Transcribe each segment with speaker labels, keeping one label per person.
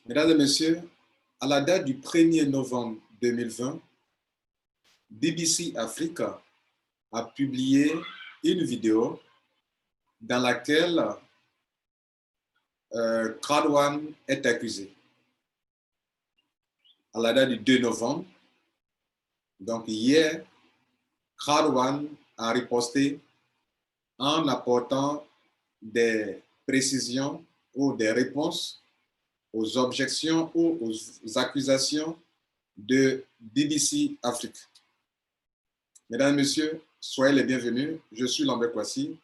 Speaker 1: Mesdames et messieurs, à la date du 1er novembre 2020, BBC Africa a publié une vidéo dans laquelle Crowd1 est accusé. À la date du 2 novembre, donc hier, Crowd1 a riposté en apportant des précisions ou des réponses aux objections ou aux accusations de BBC Afrique. Mesdames et messieurs, soyez les bienvenus. Je suis Lambert Kwasi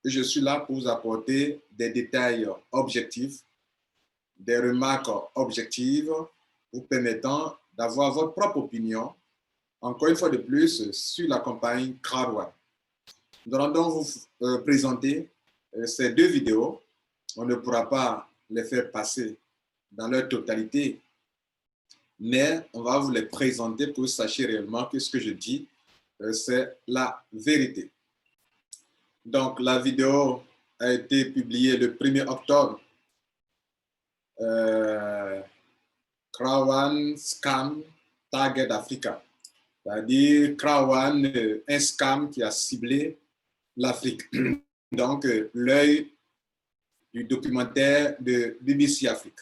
Speaker 1: et je suis là pour vous apporter des détails objectifs, des remarques objectives vous permettant d'avoir votre propre opinion, encore une fois de plus, sur la campagne Crowd1. Nous allons donc vous présenter ces deux vidéos. On ne pourra pas les faire passer dans leur totalité, mais on va vous les présenter pour que vous sachiez réellement que ce que je dis, c'est la vérité. Donc, la vidéo a été publiée le 1er octobre. Crowd1 Scam Target Africa. C'est-à-dire Crowd1, un scam qui a ciblé l'Afrique. Donc, l'œil du documentaire de BBC Afrique.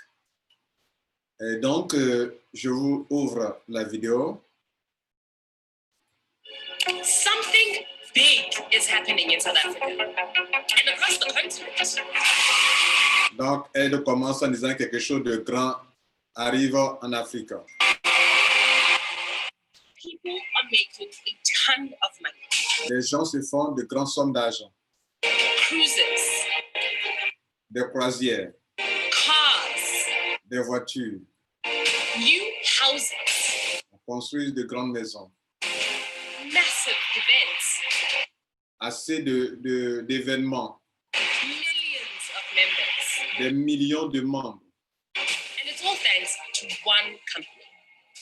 Speaker 1: Et donc, je vous ouvre la vidéo.
Speaker 2: Something big is happening in South Africa and across the continent.
Speaker 1: Donc, elle commence en disant quelque chose de grand arrive en Afrique.
Speaker 2: People are making a ton of money.
Speaker 1: Les gens se font de grandes sommes d'argent.
Speaker 2: Cruises,
Speaker 1: Des croisières,
Speaker 2: cars,
Speaker 1: des voitures.
Speaker 2: new houses,
Speaker 1: On construit de grandes maisons.
Speaker 2: massive events,
Speaker 1: Assez d'événements,
Speaker 2: millions of members.
Speaker 1: des millions de membres.
Speaker 2: And it's all thanks to one company,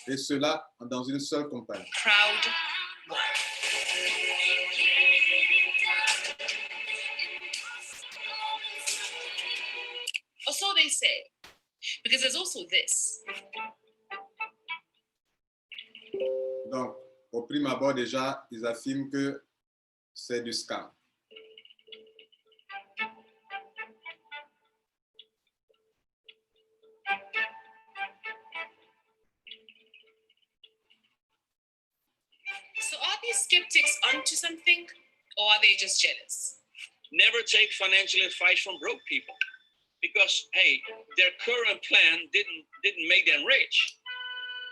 Speaker 1: Et cela dans une seule compagnie.
Speaker 2: Crowd1. Or so they say, because there's also this.
Speaker 1: Donc, au prime abord déjà, ils affirment que c'est du scam.
Speaker 2: So are these skeptics onto something, or are they just jealous?
Speaker 3: Never take financial advice from broke people, because hey, their current plan didn't make them rich.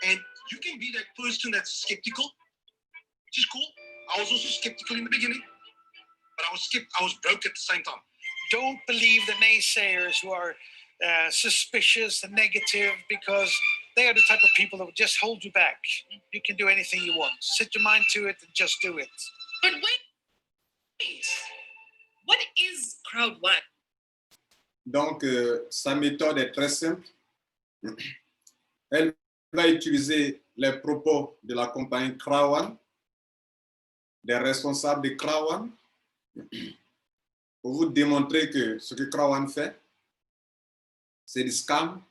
Speaker 4: And you can be that person that's skeptical, which is cool. I was also skeptical in the beginning, but I was broke at the same time.
Speaker 5: Don't believe the naysayers who are suspicious and negative, because they are the type of people that will just hold you back. You can do anything you want. Set your mind to it and just do it.
Speaker 2: But wait. What is Crowd1?
Speaker 1: Donc, sa méthode est très simple. Elle va utiliser les propos de la compagnie Crowd1, des responsables de Crowd1, pour vous démontrer que ce que Crowd1 fait, c'est du scam.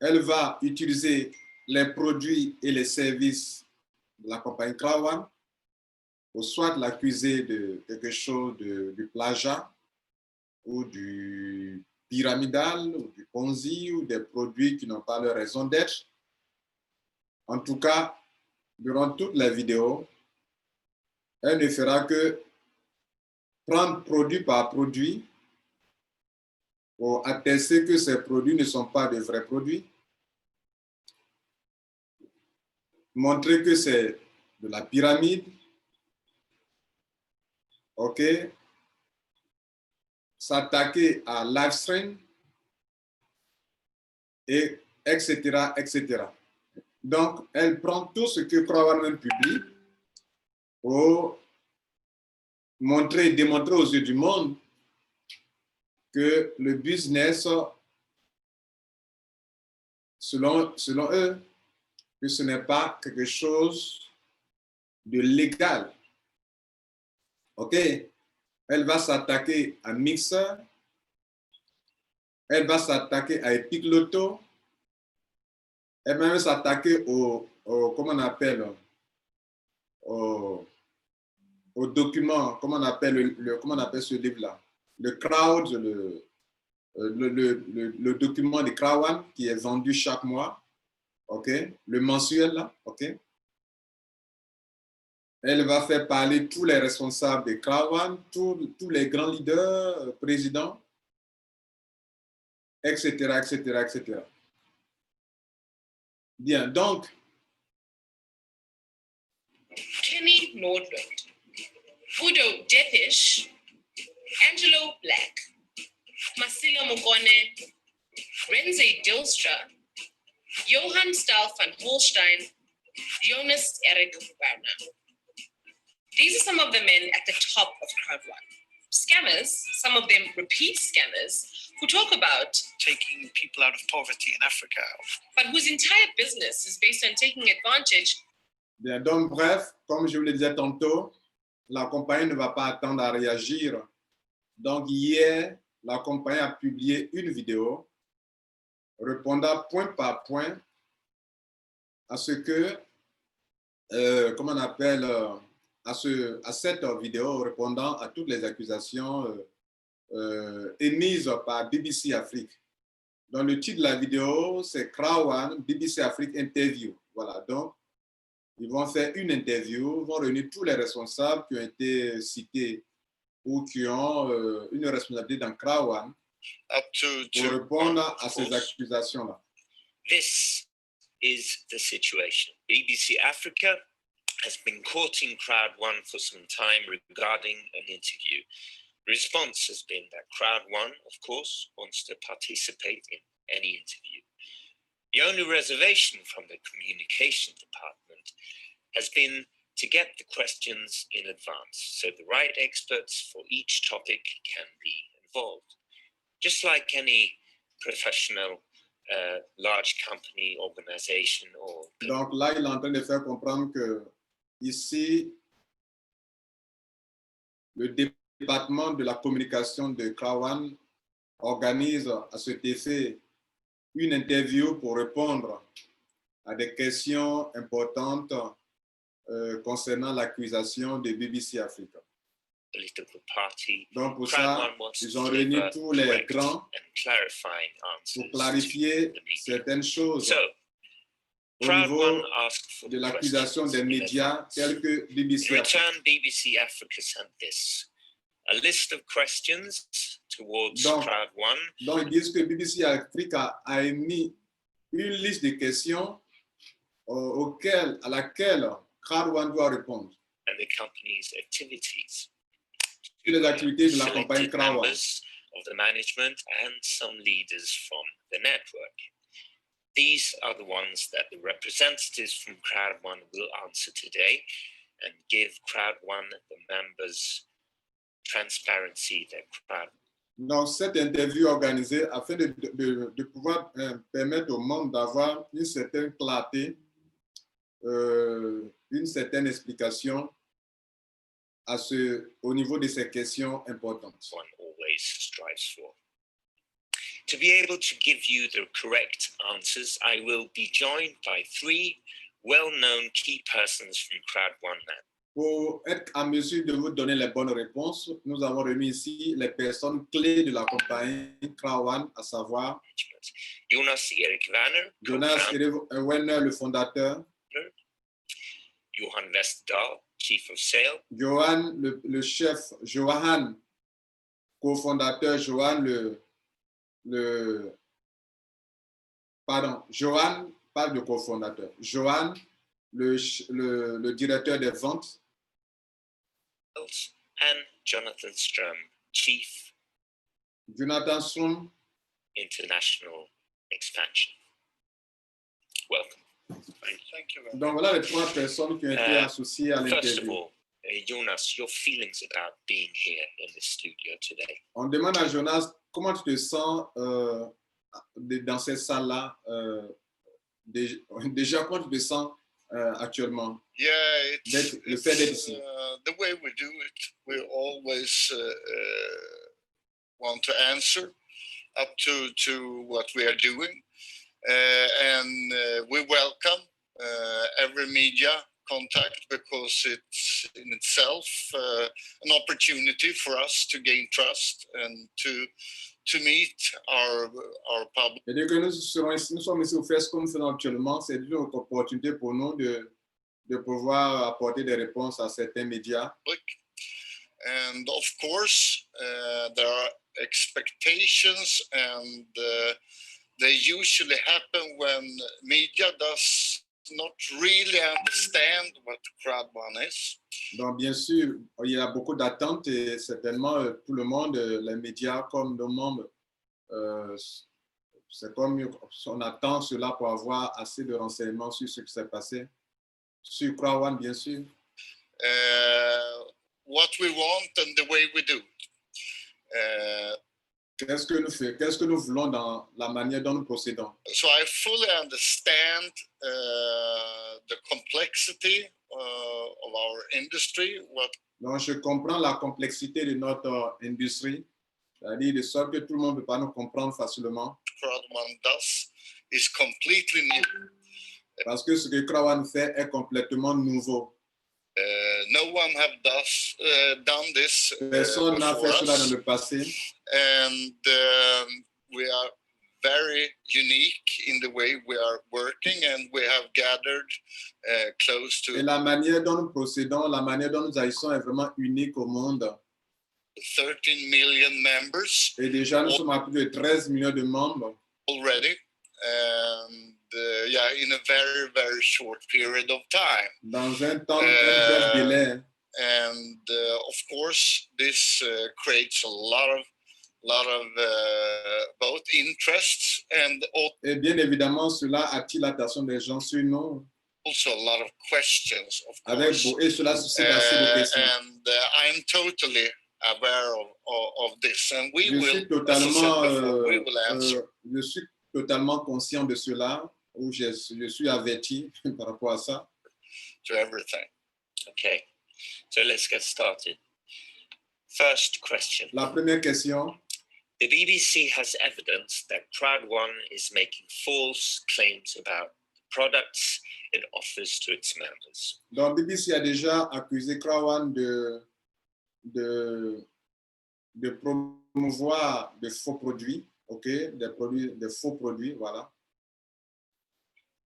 Speaker 1: Elle va utiliser les produits et les services de la compagnie Crowd1 pour soit l'accuser de quelque chose du plagiat ou du pyramidal ou du Ponzi ou des produits qui n'ont pas leur raison d'être. En tout cas, durant toute la vidéo, elle ne fera que prendre produit par produit pour attester que ces produits ne sont pas de vrais produits, montrer que c'est de la pyramide, ok, s'attaquer à Livestream, et etc., etc. Donc, elle prend tout ce que Crowd1 publie pour montrer et démontrer aux yeux du monde que le business, selon eux, que ce n'est pas quelque chose de légal. OK? Elle va s'attaquer à Mixer, elle va s'attaquer à Epic Lotto, et même s'attaquer comment on appelle, au document, comment on appelle, comment on appelle ce livre-là, le crowd, le document de Crowd One qui est vendu chaque mois, ok, le mensuel là, ok. Elle va faire parler tous les responsables de Crowd One, tous les grands leaders, présidents, etc., etc., etc. Bien, donc.
Speaker 2: Kenny Nordlund, Udo Depish, Angelo Black, Masila Mugone, Renze Dilstra, Johann Stahl van Holstein, Jonas Erik Werner. These are some of the men at the top of Crowd One. Scammers, some of them repeat scammers, who talk about
Speaker 5: taking people out of poverty in Africa.
Speaker 2: but whose entire business is based on taking advantage.
Speaker 1: Bien, donc, bref, comme je vous le disais tantôt, la compagnie ne va pas attendre à réagir. Donc, hier, la compagnie a publié une vidéo répondant point par point à ce que, comment on appelle, à cette vidéo répondant à toutes les accusations émises par BBC Afrique. Donc, le titre de la vidéo, c'est Crowd One, BBC Afrique Interview. Voilà, donc, ils vont faire une interview, vont réunir tous les responsables qui ont été cités ou qui ont une responsabilité dans Crowd One pour répondre à ces accusations-là.
Speaker 6: This is the situation. BBC Africa has been courting Crowd One for some time regarding an interview. The response has been that Crowd One, of course, wants to participate in any interview. The only reservation from the communication department has been to get the questions in advance, so the right experts for each topic can be involved. Just like any professional large company, organization or...
Speaker 1: Donc là, il est en train de faire comprendre que ici, le département de la communication de Crowd One organise à cet effet une interview pour répondre à des questions importantes concernant l'accusation de BBC Africa. Donc pour ça, ils ont réuni tous les grands pour clarifier certaines choses au niveau de l'accusation des médias tels que BBC Africa.
Speaker 6: A list of questions towards Crowd One.
Speaker 1: Donc, ils disent que BBC Africa a émis une liste de questions à laquelle Crowd One doit répondre.
Speaker 6: And the company's activities.
Speaker 1: Sur les activités de la compagnie Crowd One.
Speaker 6: Of the management and some leaders from the network. These are the ones that the representatives from Crowd One will answer today and give Crowd One, the members, transparency that Crowd.
Speaker 1: Donc, cette interview organisée afin de pouvoir permettre au monde d'avoir une certaine clarté, une certaine explication au niveau de ces questions importantes.
Speaker 6: One always strives for. To be able to give you the correct answers, I will be joined by 3 well-known key persons from Crowd One now.
Speaker 1: Pour être en mesure de vous donner les bonnes réponses, nous avons remis ici les personnes clés de la compagnie Crowd One, à savoir
Speaker 6: Jonas Erik Werner,
Speaker 1: Jonas Erik Werner, le fondateur,
Speaker 6: Johan Westdahl, Chief of Sale,
Speaker 1: Johan, le chef, Johan, cofondateur, Johan, Johan, pas de cofondateur, Johan, le directeur des ventes,
Speaker 6: and Jonathan Strum, Chief
Speaker 1: Jonathan Strum,
Speaker 6: International Expansion. Welcome.
Speaker 5: Thank you very much.
Speaker 1: Donc voilà les 3 personnes qui ont été associées à
Speaker 6: First of
Speaker 1: l'interview.
Speaker 6: all, Jonas, your feelings about being here in the studio today.
Speaker 1: On demande à Jonas comment tu te sens dans cette salle-là. Déjà, comment tu te sens actuellement?
Speaker 7: Yeah,
Speaker 1: Le fait d'être ici.
Speaker 7: The way we do it, we always want to answer up to what we are doing. And we welcome every media contact because it's in itself an opportunity for us to gain trust and to meet our public.
Speaker 1: Et dès que nous sommes ici au FES comme nous faisons actuellement, c'est une autre opportunité pour nous de pouvoir apporter des réponses à certains médias.
Speaker 7: And of course, there are expectations, and they usually happen when media does not really understand what crowd one is.
Speaker 1: Donc, bien sûr, il y a beaucoup d'attentes et certainement tout le monde, les médias comme nos membres, c'est comme on attend cela pour avoir assez de renseignements sur ce qui s'est passé. Sur Crowd One, bien sûr.
Speaker 7: What we want and the way we do it.
Speaker 1: Qu'est-ce que nous voulons dans la manière dont nous procédons?
Speaker 7: So I fully understand the complexity of our industry.
Speaker 1: Donc, je comprends la complexité de notre industrie, c'est-à-dire de sorte que tout le monde ne peut pas nous comprendre facilement.
Speaker 7: Crowd One does is completely new.
Speaker 1: Parce que ce que Crowd One fait est complètement nouveau.
Speaker 7: No one have done this
Speaker 1: Personne n'a fait cela dans le passé.
Speaker 7: And we are very unique in the way we are working, and we have gathered close to.
Speaker 1: Et la manière dont nous procédons, la manière dont nous agissons est vraiment unique au monde.
Speaker 7: 13 million members.
Speaker 1: Et déjà, nous sommes à plus de 13 millions de membres.
Speaker 7: Already. And yeah, in a very, very short period of time.
Speaker 1: Dans un temps, un bref délai.
Speaker 7: And of course, this creates a lot of both interests and
Speaker 1: et bien évidemment, cela attire l'attention des gens sur nous.
Speaker 7: Also a lot of questions, of
Speaker 1: course. Et cela suscite assez de questions.
Speaker 7: And I'm totally aware of this, and we
Speaker 1: je
Speaker 7: will.
Speaker 1: Suis totalement,
Speaker 7: we will answer.
Speaker 1: Je suis totalement conscient de cela, ou je suis averti par rapport à ça.
Speaker 7: To everything.
Speaker 6: Okay, so let's get started. First question.
Speaker 1: La première question.
Speaker 6: The BBC has evidence that Crowd One is making false claims about the products it offers to its members.
Speaker 1: Donc, BBC a déjà accusé Crowd One de promouvoir de faux produits, ok, des faux produits, voilà.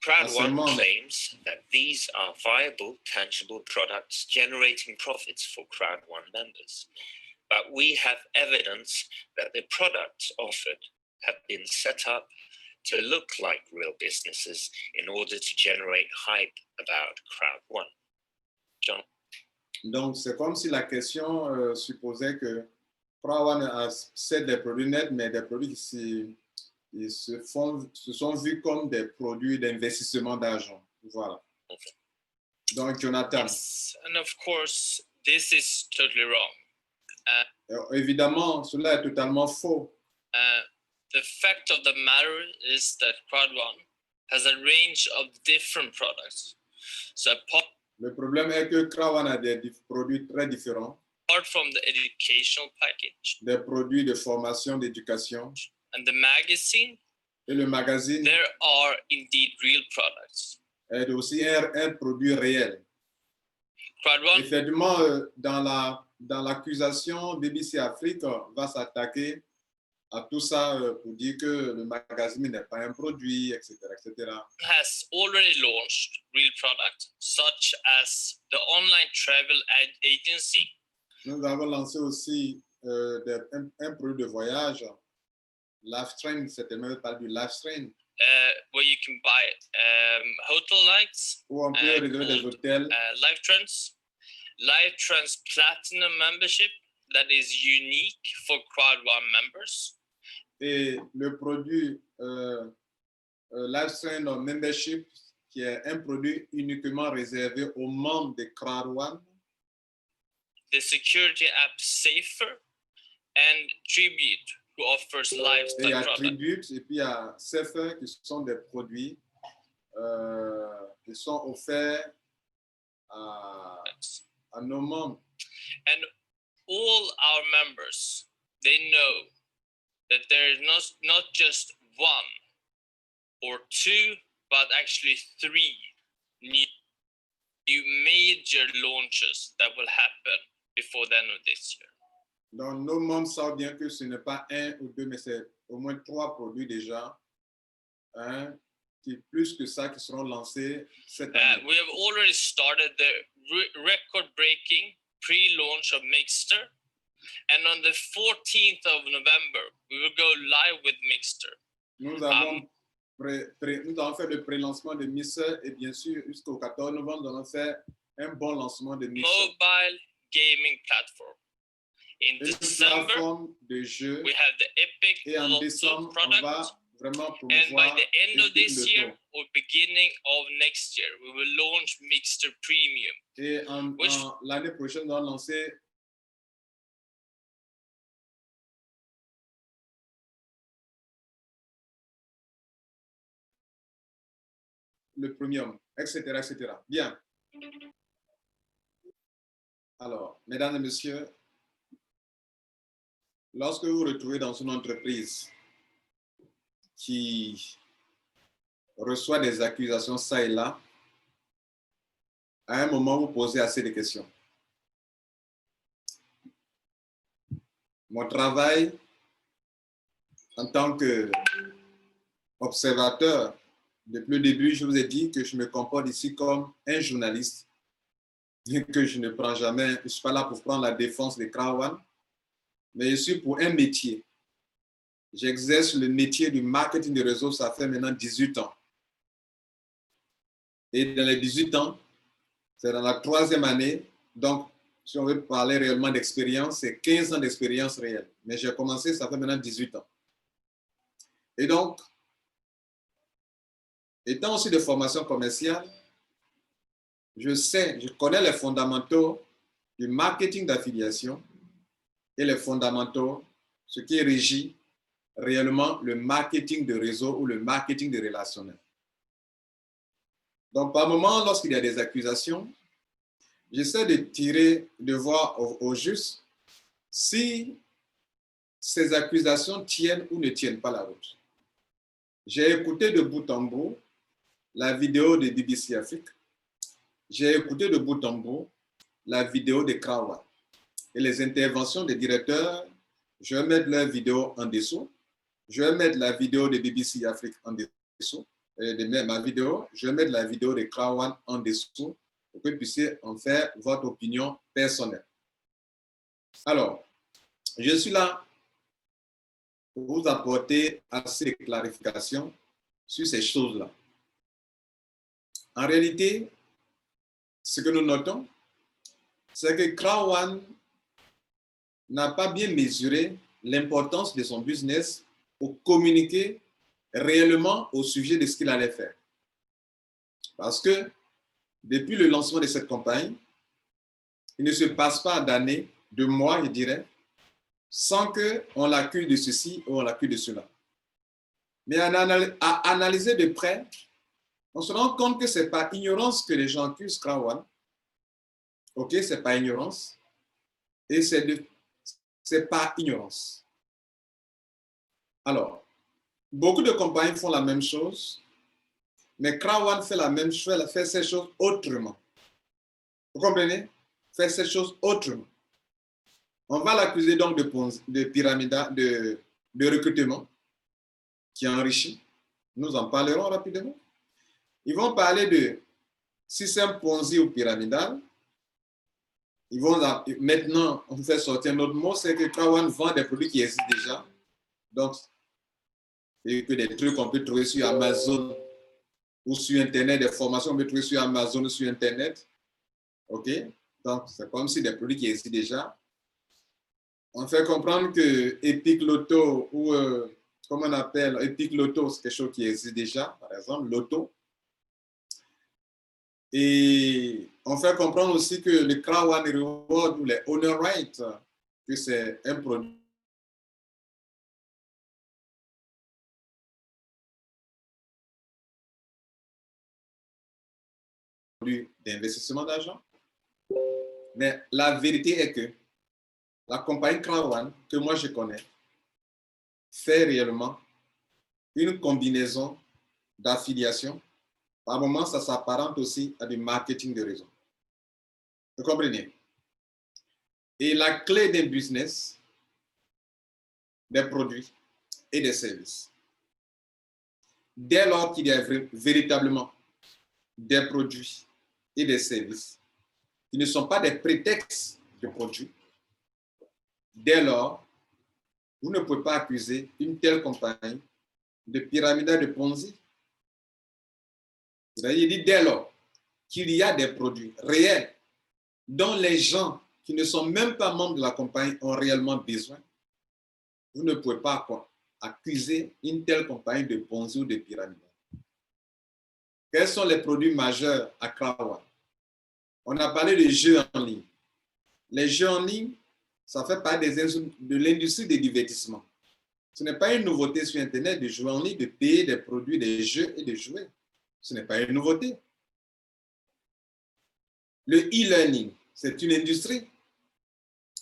Speaker 6: Crowd One claims that these are viable, tangible products generating profits for Crowd One members. But we have evidence that the products offered have been set up to look like real businesses in order to generate hype about Crowd One. John?
Speaker 1: Donc, c'est comme si la question supposait que Crowd One c'est des produits nets, mais des produits qui se sont vus comme des produits d'investissement d'argent. Voilà.
Speaker 6: Okay.
Speaker 1: Donc, Jonathan.
Speaker 8: Yes, and of course, this is totally wrong.
Speaker 1: Évidemment, cela est totalement faux.
Speaker 8: The fact of the matter is that Crowd One has a range of different products. So
Speaker 1: le problème est que Crowd One a des produits très différents.
Speaker 8: Apart from the educational package,
Speaker 1: des produits de formation, d'éducation,
Speaker 8: and the magazine,
Speaker 1: et le magazine,
Speaker 8: there are indeed real products.
Speaker 1: est aussi un produit réel.
Speaker 8: Crowd One,
Speaker 1: effectivement, dans l'accusation, BBC Afrique va s'attaquer à tout ça pour dire que le magazine n'est pas un produit, etc., etc.
Speaker 8: Has already launched real products, such as the online travel agency.
Speaker 1: Nous avons lancé aussi un produit de voyage, Livestream, c'était même pas du Livestream.
Speaker 8: Where you can buy hotel nights,
Speaker 1: où on peut réserver des hôtels.
Speaker 8: Live Trans Platinum membership that is unique for Crowd One members.
Speaker 1: Et le produit Livestream Membership, qui est un produit uniquement réservé aux membres de Crowd One.
Speaker 8: The security app Safer and Tribute, who offers lifestyle products.
Speaker 1: Tribute et puis il y a Safer, qui sont des produits qui sont offerts à nos membres.
Speaker 8: And all our members, they know that there is not just one, or 2, but actually 3 new major launches that will happen before the end of this year.
Speaker 1: Donc, nos membres savent bien que ce n'est pas 1 ou 2, mais c'est au moins 3 produits déjà, hein, qui plus que ça, qui seront lancés cette année.
Speaker 8: We have already started the record-breaking pre-launch of Mixter, and on the 14th of November, we will go live with Mixter.
Speaker 1: Nous avons fait le pré-lancement de Mixer et bien sûr, jusqu'au 14 novembre, nous allons faire un bon lancement de Mixer.
Speaker 8: Mobile gaming platform. In
Speaker 1: Une
Speaker 8: December,
Speaker 1: plateforme de jeu,
Speaker 8: we have the Epic
Speaker 1: et en
Speaker 8: Lotto
Speaker 1: décembre, on
Speaker 8: product.
Speaker 1: va vraiment
Speaker 8: And by
Speaker 1: promouvoir
Speaker 8: the end of
Speaker 1: Epic
Speaker 8: this year
Speaker 1: Lotto.
Speaker 8: or beginning of next year, we will launch Mixter Premium.
Speaker 1: Et l'année prochaine, on va lancer le premium, etc., etc. Bien. Alors, mesdames et messieurs, lorsque vous vous retrouvez dans une entreprise qui reçoit des accusations ça et là, à un moment, vous posez assez de questions. Mon travail en tant qu'observateur, depuis le début, je vous ai dit que je me comporte ici comme un journaliste, que je ne prends jamais, je ne suis pas là pour prendre la défense des Crown One, mais je suis pour un métier. J'exerce le métier du marketing de réseau, ça fait maintenant 18 ans. Et dans les 18 ans, c'est dans la 3e année, donc si on veut parler réellement d'expérience, c'est 15 ans d'expérience réelle. Mais j'ai commencé, ça fait maintenant 18 ans. Et donc, étant aussi de formation commerciale, je connais les fondamentaux du marketing d'affiliation et les fondamentaux, ce qui régit réellement le marketing de réseau ou le marketing de relationnel. Donc, par moment, lorsqu'il y a des accusations, j'essaie de voir au juste si ces accusations tiennent ou ne tiennent pas la route. J'ai écouté de bout en bout la vidéo de BBC Afrique. J'ai écouté de bout en bout la vidéo de Crown One. Et les interventions des directeurs, je vais mettre leur vidéo en dessous. Je vais mettre la vidéo de BBC Afrique en dessous. Ma vidéo, je vais mettre la vidéo de Crown One en dessous pour que vous puissiez en faire votre opinion personnelle. Alors, je suis là pour vous apporter assez de clarifications sur ces choses-là. En réalité, ce que nous notons, c'est que Crown One n'a pas bien mesuré l'importance de son business pour communiquer réellement au sujet de ce qu'il allait faire. Parce que depuis le lancement de cette campagne, il ne se passe pas d'années, de mois, je dirais, sans qu'on l'accuse de ceci ou on l'accuse de cela. Mais à analyser de près, on se rend compte que ce n'est pas ignorance que les gens accusent Crown One. OK, ce n'est pas ignorance. Et c'est pas ignorance. Alors, beaucoup de compagnies font la même chose, mais Crown One fait la même chose, fait ces choses autrement. Vous comprenez? Fait ces choses autrement. On va l'accuser donc de pyramidal, de recrutement qui enrichit. Nous en parlerons rapidement. Ils vont parler de système Ponzi ou pyramidal. Ils vont maintenant, on fait sortir un autre mot, c'est que Crown One vend des produits qui existent déjà. Donc, et que des trucs qu'on peut trouver sur Amazon ou sur Internet, des formations qu'on peut trouver sur Amazon ou sur Internet. OK? Donc, c'est comme si des produits qui existent déjà. On fait comprendre que Epic Lotto ou, comment on appelle, Epic Lotto, c'est quelque chose qui existe déjà, par exemple, Lotto. Et on fait comprendre aussi que le Crown One Reward ou les Honor Rights, que c'est un produit d'investissement d'argent. Mais la vérité est que la compagnie Crown One, que moi je connais, fait réellement une combinaison d'affiliation, par moments, ça s'apparente aussi à du marketing de réseau. Vous comprenez? Et la clé d'un business, des produits et des services. Dès lors qu'il y a véritablement des produits et des services qui ne sont pas des prétextes de produits, dès lors, vous ne pouvez pas accuser une telle compagnie de pyramidal de Ponzi. C'est-à-dire, il dit dès lors qu'il y a des produits réels dont les gens qui ne sont même pas membres de la compagnie ont réellement besoin, vous ne pouvez pas accuser une telle compagnie de Ponzi ou de pyramidal. Quels sont les produits majeurs à Krawa? On a parlé de jeux en ligne. Les jeux en ligne, ça fait partie de l'industrie des divertissements. Ce n'est pas une nouveauté sur Internet de jouer en ligne, de payer des produits, des jeux et de jouer. Ce n'est pas une nouveauté. Le e-learning, c'est une industrie.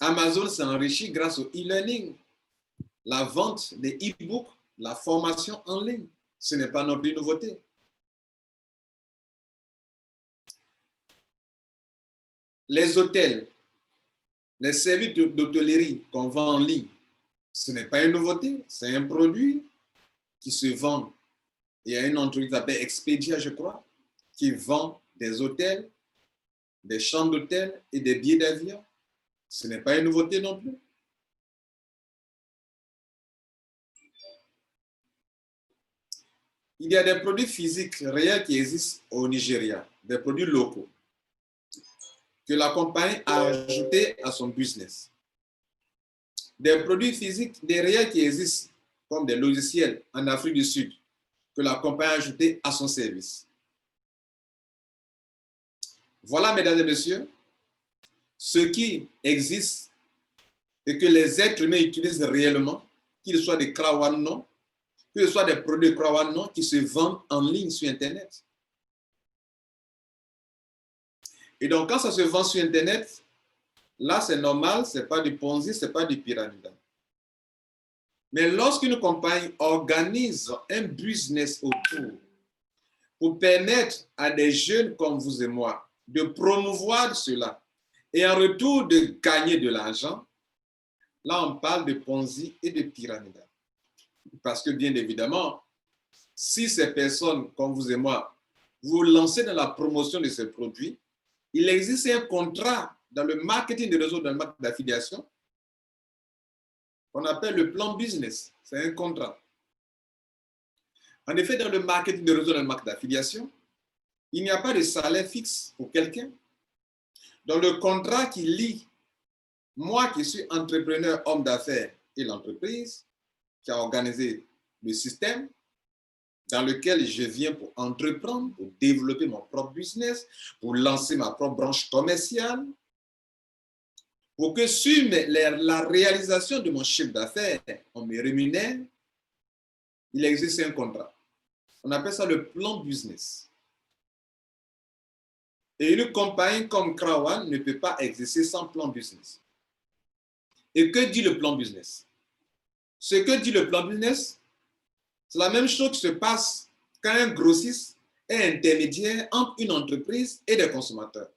Speaker 1: Amazon s'est enrichi grâce au e-learning. La vente des e-books, la formation en ligne, ce n'est pas non plus une nouveauté. Les hôtels, les services d'hôtellerie qu'on vend en ligne, ce n'est pas une nouveauté, c'est un produit qui se vend. Il y a une entreprise qui s'appelle Expedia, je crois, qui vend des hôtels, des chambres d'hôtel et des billets d'avion. Ce n'est pas une nouveauté non plus. Il y a des produits physiques réels qui existent au Nigeria, des produits locaux, que la compagnie a ajoutés à son business. Des produits physiques, des réels qui existent, comme des logiciels en Afrique du Sud, que la compagnie a ajoutés à son service. Voilà, mesdames et messieurs, ce qui existe et que les êtres humains utilisent réellement, qu'ils soient des Krawa non, que ce soit des produits Krawa non qui se vendent en ligne sur Internet. Et donc, quand ça se vend sur Internet, là, c'est normal, ce n'est pas du Ponzi, ce n'est pas du pyramidal. Mais lorsqu'une compagnie organise un business autour pour permettre à des jeunes comme vous et moi de promouvoir cela et en retour de gagner de l'argent, là, on parle de Ponzi et de pyramidal. Parce que, bien évidemment, si ces personnes comme vous et moi, vous lancez dans la promotion de ces produits, il existe un contrat dans le marketing de réseau, dans le marketing d'affiliation, qu'on appelle le plan business. C'est un contrat. En effet, dans le marketing de réseau, dans le marketing d'affiliation, il n'y a pas de salaire fixe pour quelqu'un. Dans le contrat qui lie moi qui suis entrepreneur, homme d'affaires et l'entreprise qui a organisé le système dans lequel je viens pour entreprendre, pour développer mon propre business, pour lancer ma propre branche commerciale, pour que sur la réalisation de mon chiffre d'affaires, on me rémunère, il existe un contrat. On appelle ça le plan business. Et une compagnie comme Krawa ne peut pas exister sans plan business. Et que dit le plan business? Ce que dit le plan business, c'est la même chose qui se passe quand un grossiste est intermédiaire entre une entreprise et des consommateurs.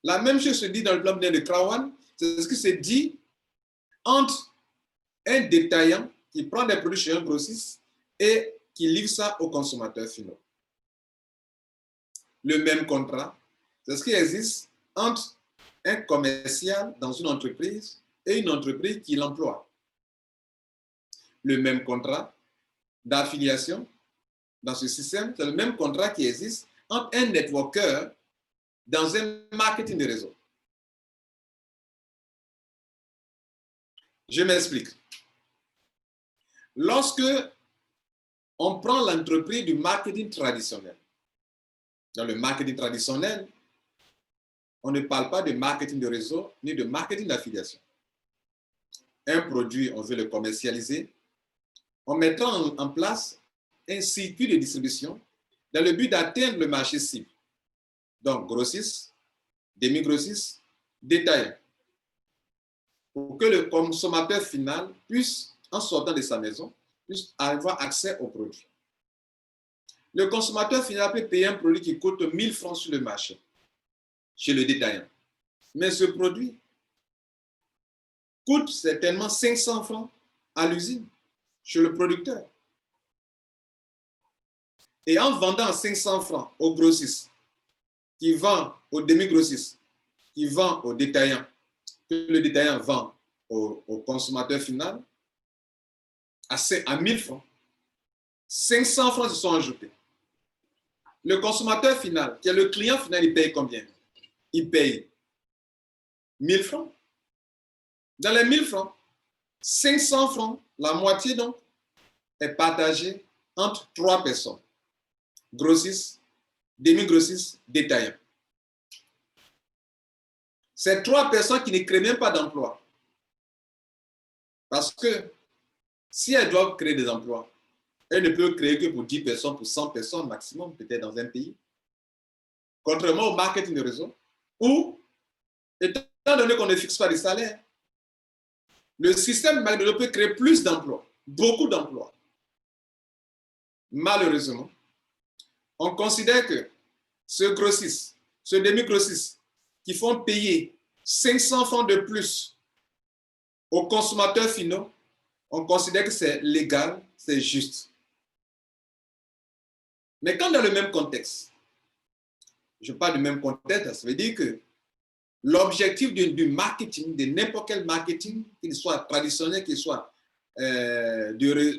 Speaker 1: La même chose se dit dans le plan de Krawan, c'est ce qui se dit entre un détaillant qui prend des produits chez un grossiste et qui livre ça aux consommateurs finaux. Le même contrat, c'est ce qui existe entre un commercial dans une entreprise et une entreprise qui l'emploie. Le même contrat d'affiliation dans ce système, c'est le même contrat qui existe entre un networker dans un marketing de réseau. Je m'explique. Lorsque on prend l'entreprise du marketing traditionnel, dans le marketing traditionnel, on ne parle pas de marketing de réseau ni de marketing d'affiliation. Un produit, on veut le commercialiser, on mettra en place un circuit de distribution dans le but d'atteindre le marché cible. Donc, grossiste, demi-grossiste, détaillant. Pour que le consommateur final puisse, en sortant de sa maison, puisse avoir accès au produit. Le consommateur final peut payer un produit qui coûte 1000 francs sur le marché, chez le détaillant. Mais ce produit coûte certainement 500 francs à l'usine, chez le producteur. Et en vendant à 500 francs au grossiste, qui vend au demi-grossiste, qui vend au détaillant, que le détaillant vend au consommateur final, à 1000 francs, 500 francs se sont ajoutés. Le consommateur final, qui est le client final, il paye combien? Il paye 1000 francs. Dans les 1000 francs, 500 francs, la moitié donc, est partagée entre 3 personnes. Grossiste, demi-grossiste, détaillant. C'est 3 personnes qui ne créent même pas d'emploi. Parce que si elles doivent créer des emplois, elles ne peuvent créer que pour 10 personnes, pour 100 personnes maximum, peut-être dans un pays. Contrairement au marketing de réseau, où, étant donné qu'on ne fixe pas des salaires, le système de réseau peut créer plus d'emplois, beaucoup d'emplois. Malheureusement, on considère que ce grossiste, ce demi-grossiste, qui font payer 500 francs de plus aux consommateurs finaux, on considère que c'est légal, c'est juste. Mais quand dans le même contexte, je parle du même contexte, ça veut dire que l'objectif du marketing, de n'importe quel marketing, qu'il soit traditionnel, qu'il soit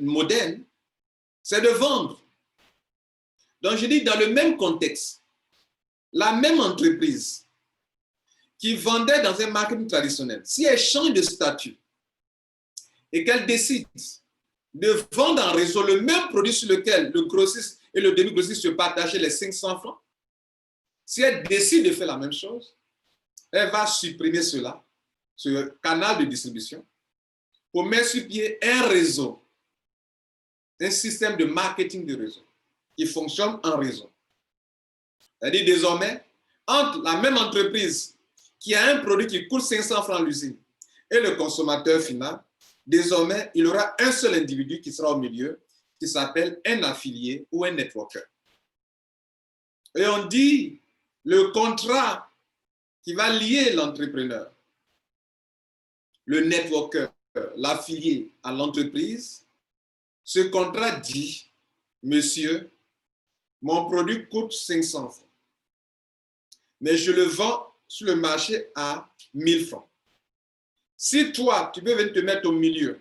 Speaker 1: moderne, c'est de vendre. Donc je dis dans le même contexte, la même entreprise qui vendait dans un marketing traditionnel, si elle change de statut et qu'elle décide de vendre en réseau le même produit sur lequel le grossiste et le demi-grossiste se partageaient les 500 francs, si elle décide de faire la même chose, elle va supprimer cela, ce canal de distribution, pour mettre sur pied un réseau, un système de marketing de réseau qui fonctionne en réseau. C'est-à-dire désormais, entre la même entreprise qui a un produit qui coûte 500 francs à l'usine et le consommateur final, désormais, il y aura un seul individu qui sera au milieu, qui s'appelle un affilié ou un networker. Et on dit le contrat qui va lier l'entrepreneur, le networker, l'affilié à l'entreprise, ce contrat dit, monsieur, mon produit coûte 500 francs, mais je le vends sur le marché à 1000 francs. Si toi, tu peux venir te mettre au milieu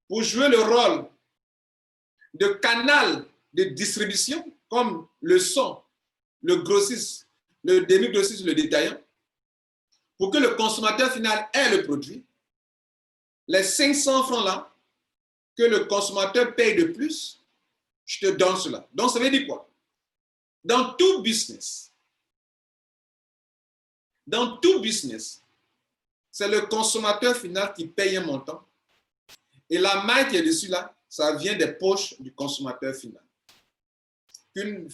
Speaker 1: pour jouer le rôle de canal de distribution, comme le sont le grossiste, le demi-grossiste, le détaillant, pour que le consommateur final ait le produit, les 500 francs là, que le consommateur paye de plus, je te donne cela. Donc, ça veut dire quoi? Dans tout business, c'est le consommateur final qui paye un montant et la maille qui est dessus là, ça vient des poches du consommateur final. Une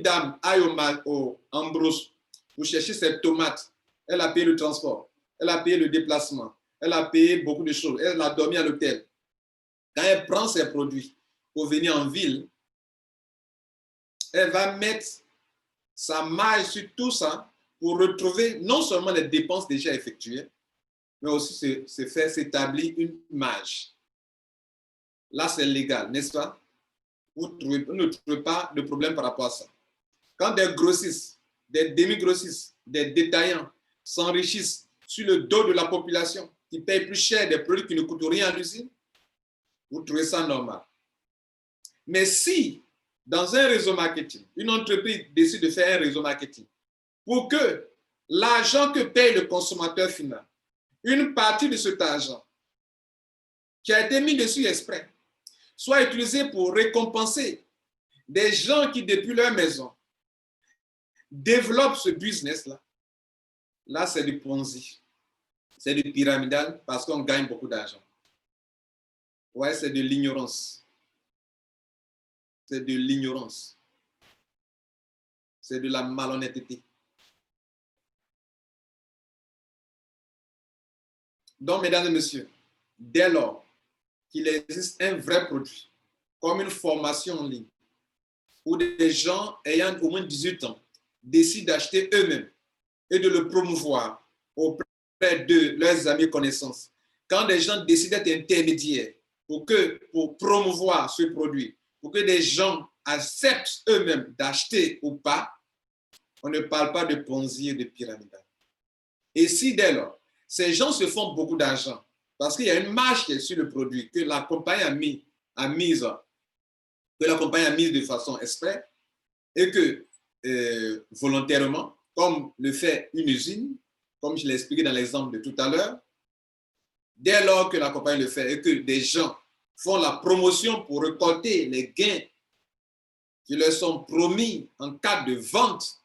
Speaker 1: dame aille au Ambrose pour chercher ses tomates, elle a payé le transport, elle a payé le déplacement, elle a payé beaucoup de choses, elle a dormi à l'hôtel. Quand elle prend ses produits pour venir en ville, elle va mettre sa maille sur tout ça pour retrouver non seulement les dépenses déjà effectuées, mais aussi se faire s'établir une marge. Là, c'est légal, n'est-ce pas? Vous ne trouvez pas de problème par rapport à ça. Quand des grossistes, des demi-grossistes, des détaillants s'enrichissent sur le dos de la population, qui paye plus cher des produits qui ne coûtent rien à l'usine, vous trouvez ça normal. Mais si, dans un réseau marketing, une entreprise décide de faire un réseau marketing, pour que l'argent que paye le consommateur final, une partie de cet argent qui a été mis dessus exprès, soit utilisé pour récompenser des gens qui, depuis leur maison, développent ce business-là, là, c'est du Ponzi. C'est du pyramidal parce qu'on gagne beaucoup d'argent. Ouais, c'est de l'ignorance. C'est de l'ignorance. C'est de la malhonnêteté. Donc, mesdames et messieurs, dès lors qu'il existe un vrai produit, comme une formation en ligne, où des gens ayant au moins 18 ans décident d'acheter eux-mêmes et de le promouvoir auprès de leurs amis et connaissances, quand des gens décident d'être intermédiaires pour promouvoir ce produit, pour que des gens acceptent eux-mêmes d'acheter ou pas, on ne parle pas de Ponzi et de pyramidal. Et si dès lors, ces gens se font beaucoup d'argent, parce qu'il y a une marge qui est sur le produit que la compagnie a mise de façon exprès, et que volontairement, comme le fait une usine, comme je l'ai expliqué dans l'exemple de tout à l'heure, dès lors que la compagnie le fait et que des gens font la promotion pour récolter les gains qui leur sont promis en cas de vente,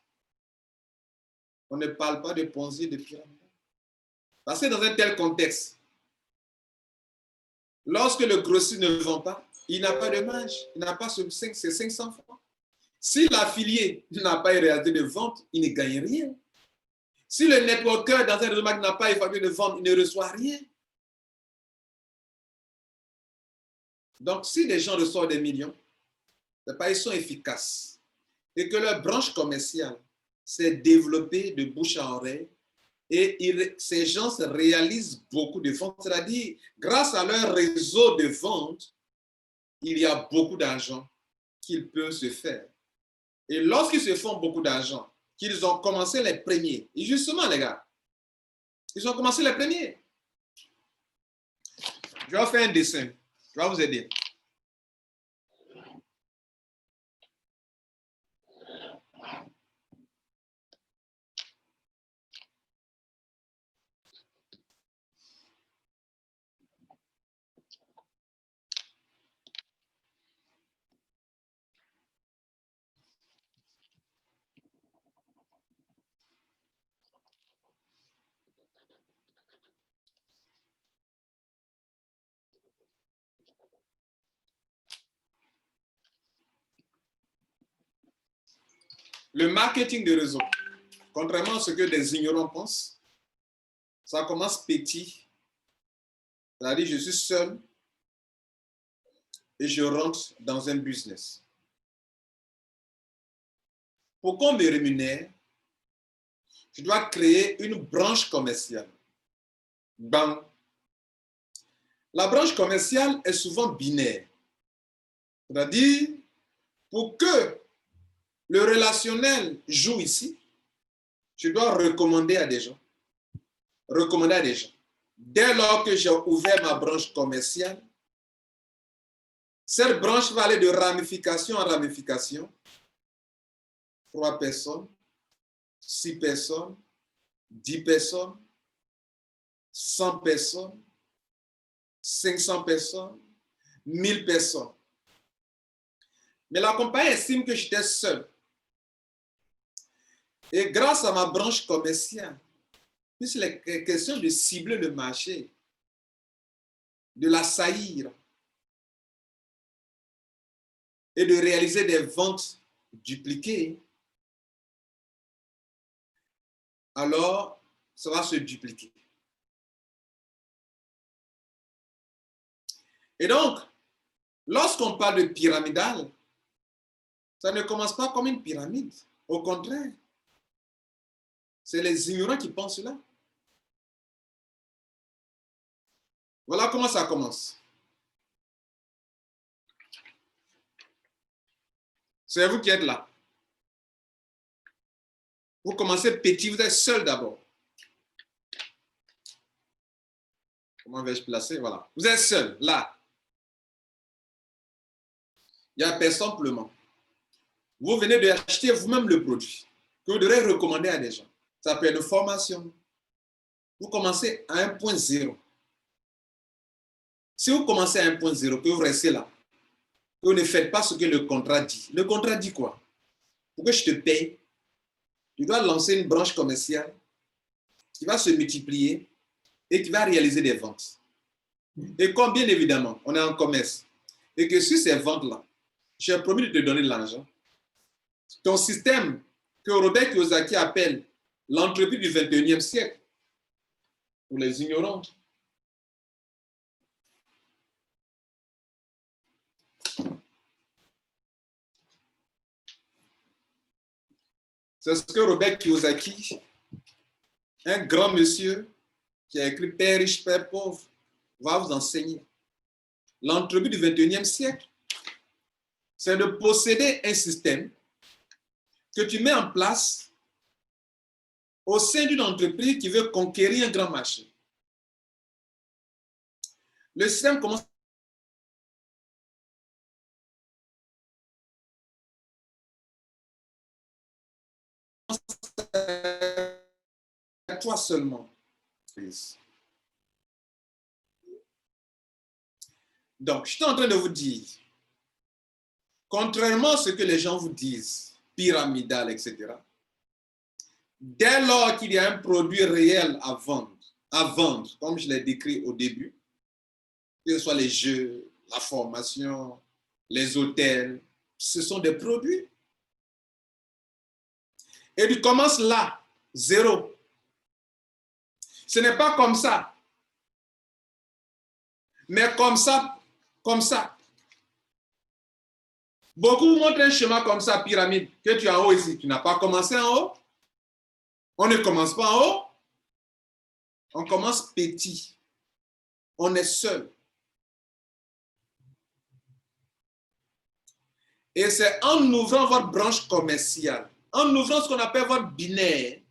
Speaker 1: on ne parle pas de Ponzi, de pyramide. Parce que dans un tel contexte, lorsque le grossiste ne vend pas, il n'a pas de marge, il n'a pas ces 500 francs. Si l'affilié n'a pas réalisé de vente, il ne gagne rien. Si le networker dans un réseau n'a pas effectué de vente, il ne reçoit rien. Donc, si les gens reçoivent des millions, c'est parce qu'ils sont efficaces et que leur branche commerciale s'est développée de bouche à oreille et ces gens se réalisent beaucoup de ventes. C'est-à-dire, grâce à leur réseau de vente, il y a beaucoup d'argent qu'ils peuvent se faire. Et lorsqu'ils se font beaucoup d'argent, qu'ils ont commencé les premiers, et justement, les gars, ils ont commencé les premiers. Je vais faire un dessin, je vais vous aider. Le marketing de réseau, contrairement à ce que des ignorants pensent, ça commence petit. C'est-à-dire, je suis seul et je rentre dans un business. Pour qu'on me rémunère, je dois créer une branche commerciale. Bam. La branche commerciale est souvent binaire. C'est-à-dire, pour que le relationnel joue ici, je dois recommander à des gens. Recommander à des gens. Dès lors que j'ai ouvert ma branche commerciale, cette branche va aller de ramification en ramification. 3 personnes, 6 personnes, 10 personnes, 100 personnes, 500 personnes, 1000 personnes. Mais la compagnie estime que j'étais seul. Et grâce à ma branche commerciale, puisqu'il est question de cibler le marché, de l'assaillir et de réaliser des ventes dupliquées, alors ça va se dupliquer. Et donc, lorsqu'on parle de pyramidal, ça ne commence pas comme une pyramide. Au contraire, c'est les ignorants qui pensent cela. Voilà comment ça commence. C'est vous qui êtes là. Vous commencez petit, vous êtes seul d'abord. Comment vais-je placer? Voilà. Vous êtes seul, là. Il n'y a personne pour le moment. Vous venez d'acheter vous-même le produit que vous devrez recommander à des gens. Ça peut être une formation. Vous commencez à 1.0. Si vous commencez à 1.0, que vous restez là, que vous ne faites pas ce que le contrat dit. Le contrat dit quoi? Pour que je te paye, tu dois lancer une branche commerciale qui va se multiplier et qui va réaliser des ventes. Et comme bien évidemment, on est en commerce, et que sur ces ventes-là, j'ai promis de te donner de l'argent, ton système que Robert Kiyosaki appelle l'entreprise du 21e siècle, pour les ignorants, C'est ce que Robert Kiyosaki, un grand monsieur qui a écrit Père riche, Père pauvre, va vous enseigner. L'entreprise du 21e siècle, c'est de posséder un système que tu mets en place au sein d'une entreprise qui veut conquérir un grand marché. Le système commence à toi seulement. Donc, je suis en train de vous dire, contrairement à ce que les gens vous disent, pyramidal, etc., dès lors qu'il y a un produit réel à vendre, comme je l'ai décrit au début, que ce soit les jeux, la formation, les hôtels, ce sont des produits. Et tu commences là, zéro. Ce n'est pas comme ça, mais comme ça, comme ça. Beaucoup montrent un chemin comme ça, pyramide, que tu es en haut ici. Tu n'as pas commencé en haut. On ne commence pas en haut. On commence petit. On est seul. Et c'est en ouvrant votre branche commerciale, en ouvrant ce qu'on appelle votre binaire,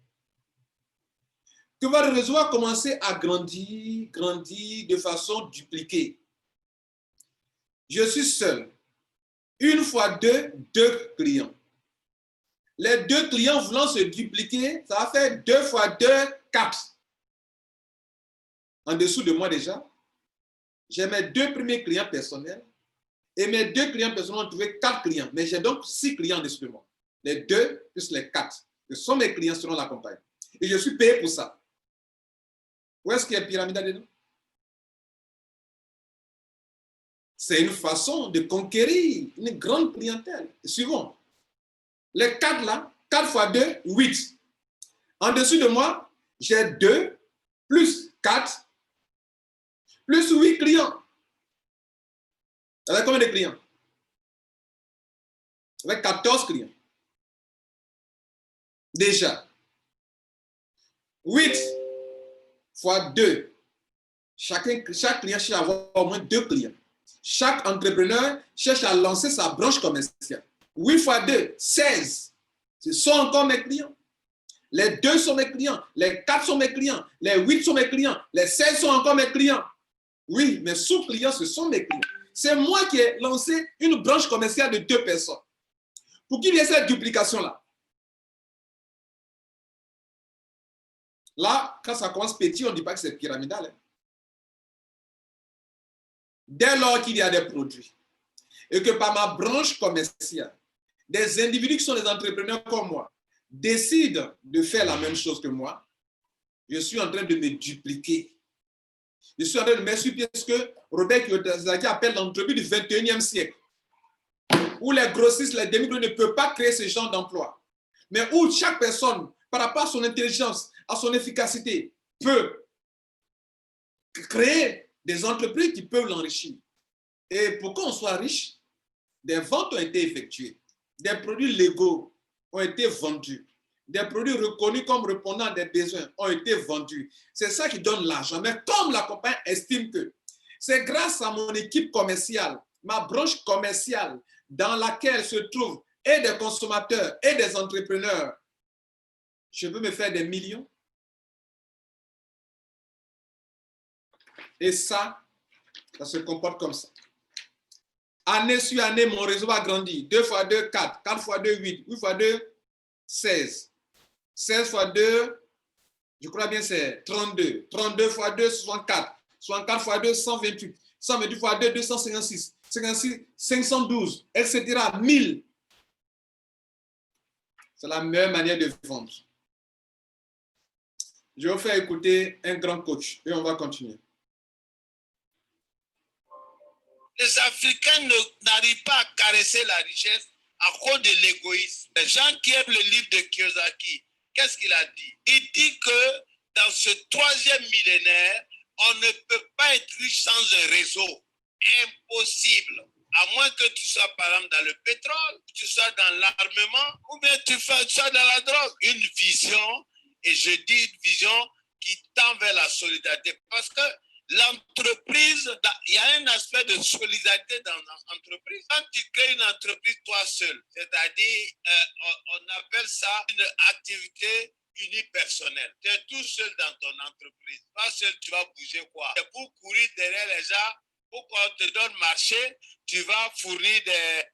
Speaker 1: que votre réseau va commencer à grandir de façon dupliquée. Je suis seul. Une fois deux clients. Les 2 clients voulant se dupliquer, ça va faire 2 fois 2, 4. En dessous de moi déjà, j'ai mes 2 premiers clients personnels et mes 2 clients personnels ont trouvé 4 clients. Mais j'ai donc 6 clients en dessous de moi. Les 2 plus les 4. Ce sont mes clients selon la compagnie. Et je suis payé pour ça. Où est-ce qu'il y a pyramide dedans? C'est une façon de conquérir une grande clientèle. Suivons. Les 4 là, 4 fois 2, 8. En dessous de moi, j'ai 2 plus 4 plus 8 clients. Avec combien de clients? Avec 14 clients. Déjà. 8 fois 2. Chaque client cherche à avoir au moins 2 clients. Chaque entrepreneur cherche à lancer sa branche commerciale. 8 fois 2, 16. Ce sont encore mes clients. Les 2 sont mes clients. Les 4 sont mes clients. Les 8 sont mes clients. Les 16 sont encore mes clients. Oui, mes sous-clients, ce sont mes clients. C'est moi qui ai lancé une branche commerciale de 2 personnes. Pour qu'il y ait cette duplication-là. Là, quand ça commence petit, on ne dit pas que c'est pyramidal. Hein. Dès lors qu'il y a des produits et que par ma branche commerciale, des individus qui sont des entrepreneurs comme moi décident de faire la même chose que moi, je suis en train de me dupliquer. Je suis en train de mettre sur pied ce que Robert Kiyosaki appelle l'entreprise du 21e siècle, où les grossistes, les demi-grossistes ne peuvent pas créer ce genre d'emploi, mais où chaque personne, par rapport à son intelligence, à son efficacité, peut créer des entreprises qui peuvent l'enrichir. Et pour qu'on soit riche, des ventes ont été effectuées, des produits légaux ont été vendus, des produits reconnus comme répondant à des besoins ont été vendus. C'est ça qui donne l'argent. Mais comme la compagnie estime que c'est grâce à mon équipe commerciale, ma branche commerciale, dans laquelle se trouvent et des consommateurs et des entrepreneurs, je peux me faire des millions. Et ça se comporte comme ça. Année sur année, mon réseau va grandir. 2 fois 2, 4. 4 fois 2, 8. 8 fois 2, 16. 16 fois 2, je crois bien c'est 32. 32 fois 2, 64. 64 fois 2, 128. 128 fois 2, 256. 56, 512, etc. 1000. C'est la meilleure manière de vendre. Je vais vous faire écouter un grand coach et on va continuer.
Speaker 9: Les Africains n'arrivent pas à caresser la richesse à cause de l'égoïsme. Les gens qui aiment le livre de Kiyosaki, qu'est-ce qu'il a dit? Il dit que dans ce 3e millénaire, on ne peut pas être riche sans un réseau. Impossible. À moins que tu sois, par exemple, dans le pétrole, tu sois dans l'armement, ou bien tu sois dans la drogue. Une vision, et je dis une vision qui tend vers la solidarité. Parce que l'entreprise, il y a un aspect de solidarité dans l'entreprise. Quand tu crées une entreprise toi seul, c'est-à-dire, on appelle ça une activité unipersonnelle. Tu es tout seul dans ton entreprise. Pas seul, tu vas bouger quoi? C'est pour courir derrière les gens, pour qu'on te donne marché, tu vas fournir des...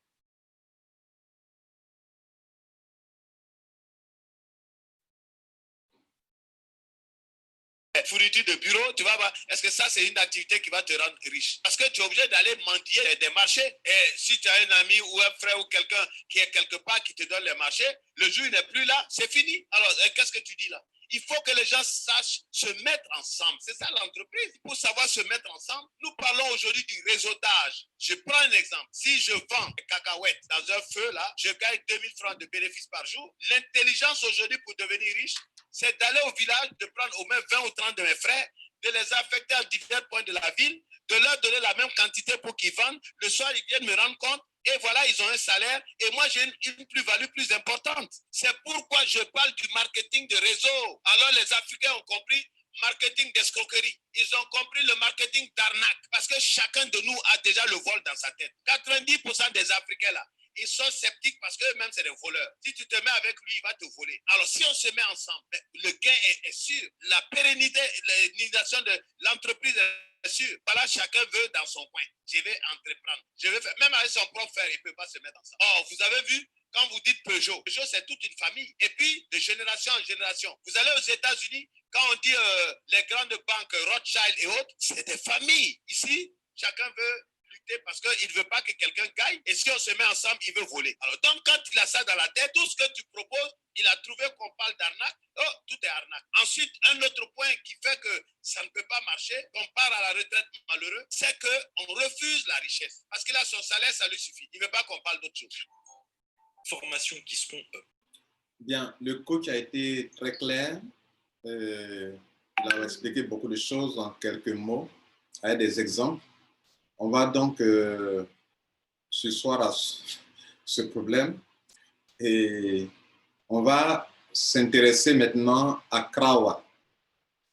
Speaker 9: fourniture de bureau, tu vas voir, est-ce que ça c'est une activité qui va te rendre riche? Parce que tu es obligé d'aller mendier des marchés. Et si tu as un ami ou un frère ou quelqu'un qui est quelque part qui te donne les marchés, le jour il n'est plus là, c'est fini. Alors, qu'est-ce que tu dis là? Il faut que les gens sachent se mettre ensemble. C'est ça l'entreprise. Pour savoir se mettre ensemble, nous parlons aujourd'hui du réseautage. Je prends un exemple. Si je vends des cacahuètes dans un feu, là, je gagne 2000 francs de bénéfices par jour. L'intelligence aujourd'hui pour devenir riche, c'est d'aller au village, de prendre au moins 20 ou 30 de mes frères, de les affecter à divers points de la ville, de leur donner la même quantité pour qu'ils vendent. Le soir, ils viennent me rendre compte et voilà, ils ont un salaire et moi, j'ai une plus-value plus importante. C'est pourquoi je parle du marketing de réseau. Alors, les Africains ont compris marketing d'escroquerie. Ils ont compris le marketing d'arnaque parce que chacun de nous a déjà le vol dans sa tête. 90% des Africains, là, ils sont sceptiques parce qu'eux-mêmes, c'est des voleurs. Si tu te mets avec lui, il va te voler. Alors, si on se met ensemble, le gain est sûr. La pérennité, l'organisation de l'entreprise est sûre. Voilà, chacun veut dans son coin. Je vais entreprendre. Je vais faire. Même avec son propre frère, il ne peut pas se mettre ensemble. Oh, vous avez vu, quand vous dites Peugeot, Peugeot, c'est toute une famille. Et puis, de génération en génération. Vous allez aux États-Unis, quand on dit les grandes banques, Rothschild et autres, c'est des familles. Ici, chacun veut parce qu'il ne veut pas que quelqu'un gagne et si on se met ensemble, il veut voler. Alors donc quand il a ça dans la tête, tout ce que tu proposes, il a trouvé qu'on parle d'arnaque, oh, tout est arnaque. Ensuite, un autre point qui fait que ça ne peut pas marcher, qu'on part à la retraite malheureux, c'est qu'on refuse la richesse. Parce qu'il a son salaire, ça lui suffit. Il ne veut pas qu'on parle d'autre chose.
Speaker 10: Formations qui seront...
Speaker 1: Bien, le coach a été très clair. Il a expliqué beaucoup de choses en quelques mots, avec des exemples. On va donc ce soir à ce problème et on va s'intéresser maintenant à Crowd.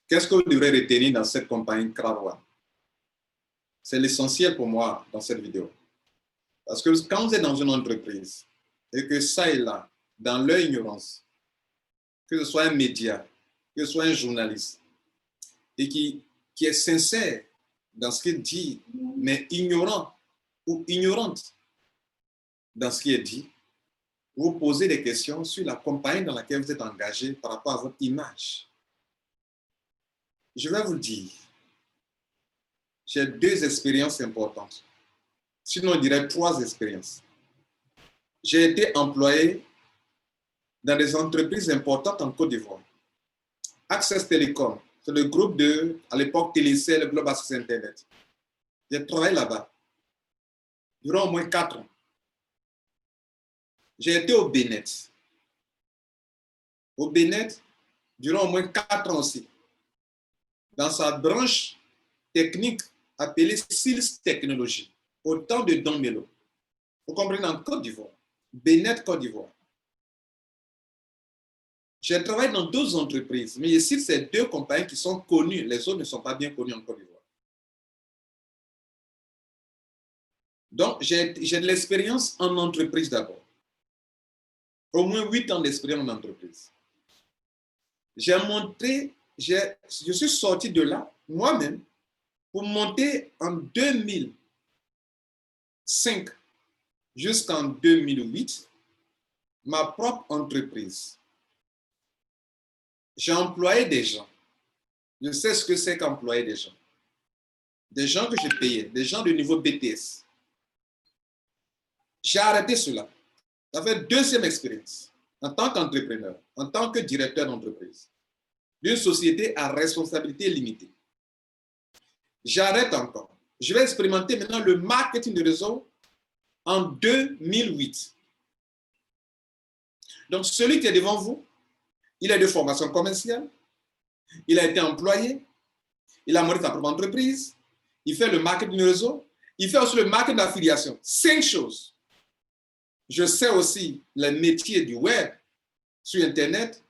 Speaker 1: Qu'est-ce que vous devrez retenir dans cette compagnie Crowd? C'est l'essentiel pour moi dans cette vidéo. Parce que quand vous êtes dans une entreprise et que ça est là, dans leur ignorance, que ce soit un média, que ce soit un journaliste, et qui est sincère dans ce qu'il dit, mais ignorant ou ignorante dans ce qui est dit, vous posez des questions sur la compagnie dans laquelle vous êtes engagé par rapport à votre image. Je vais vous le dire, j'ai 2 expériences importantes, sinon on dirait 3 expériences. J'ai été employé dans des entreprises importantes en Côte d'Ivoire. Access Telecom, c'est le groupe de, à l'époque, Télécel, Global Access Internet. J'ai travaillé là-bas durant au moins 4 ans. J'ai été au Bénin. Au Bénin, durant au moins 4 ans aussi. Dans sa branche technique appelée SILS Technologies, au temps de Don Melo. Vous comprenez, en Côte d'Ivoire. Bénin, Côte d'Ivoire. J'ai travaillé dans 2 entreprises, mais ici, c'est 2 compagnies qui sont connues. Les autres ne sont pas bien connues en Côte d'Ivoire. Donc, j'ai de l'expérience en entreprise d'abord. Au moins 8 ans d'expérience en entreprise. Je suis sorti de là, moi-même, pour monter en 2005 jusqu'en 2008, ma propre entreprise. J'ai employé des gens. Je sais ce que c'est qu'employer des gens. Des gens que je payais, des gens de niveau BTS. J'ai arrêté cela. Ça fait 2e expérience en tant qu'entrepreneur, en tant que directeur d'entreprise, d'une société à responsabilité limitée. J'arrête encore. Je vais expérimenter maintenant le marketing de réseau en 2008. Donc, celui qui est devant vous, il a de formation commerciale, il a été employé, il a monté sa propre entreprise, il fait le marketing de réseau, Il fait aussi le marketing d'affiliation. 5 choses. Je sais aussi le métier du web sur Internet.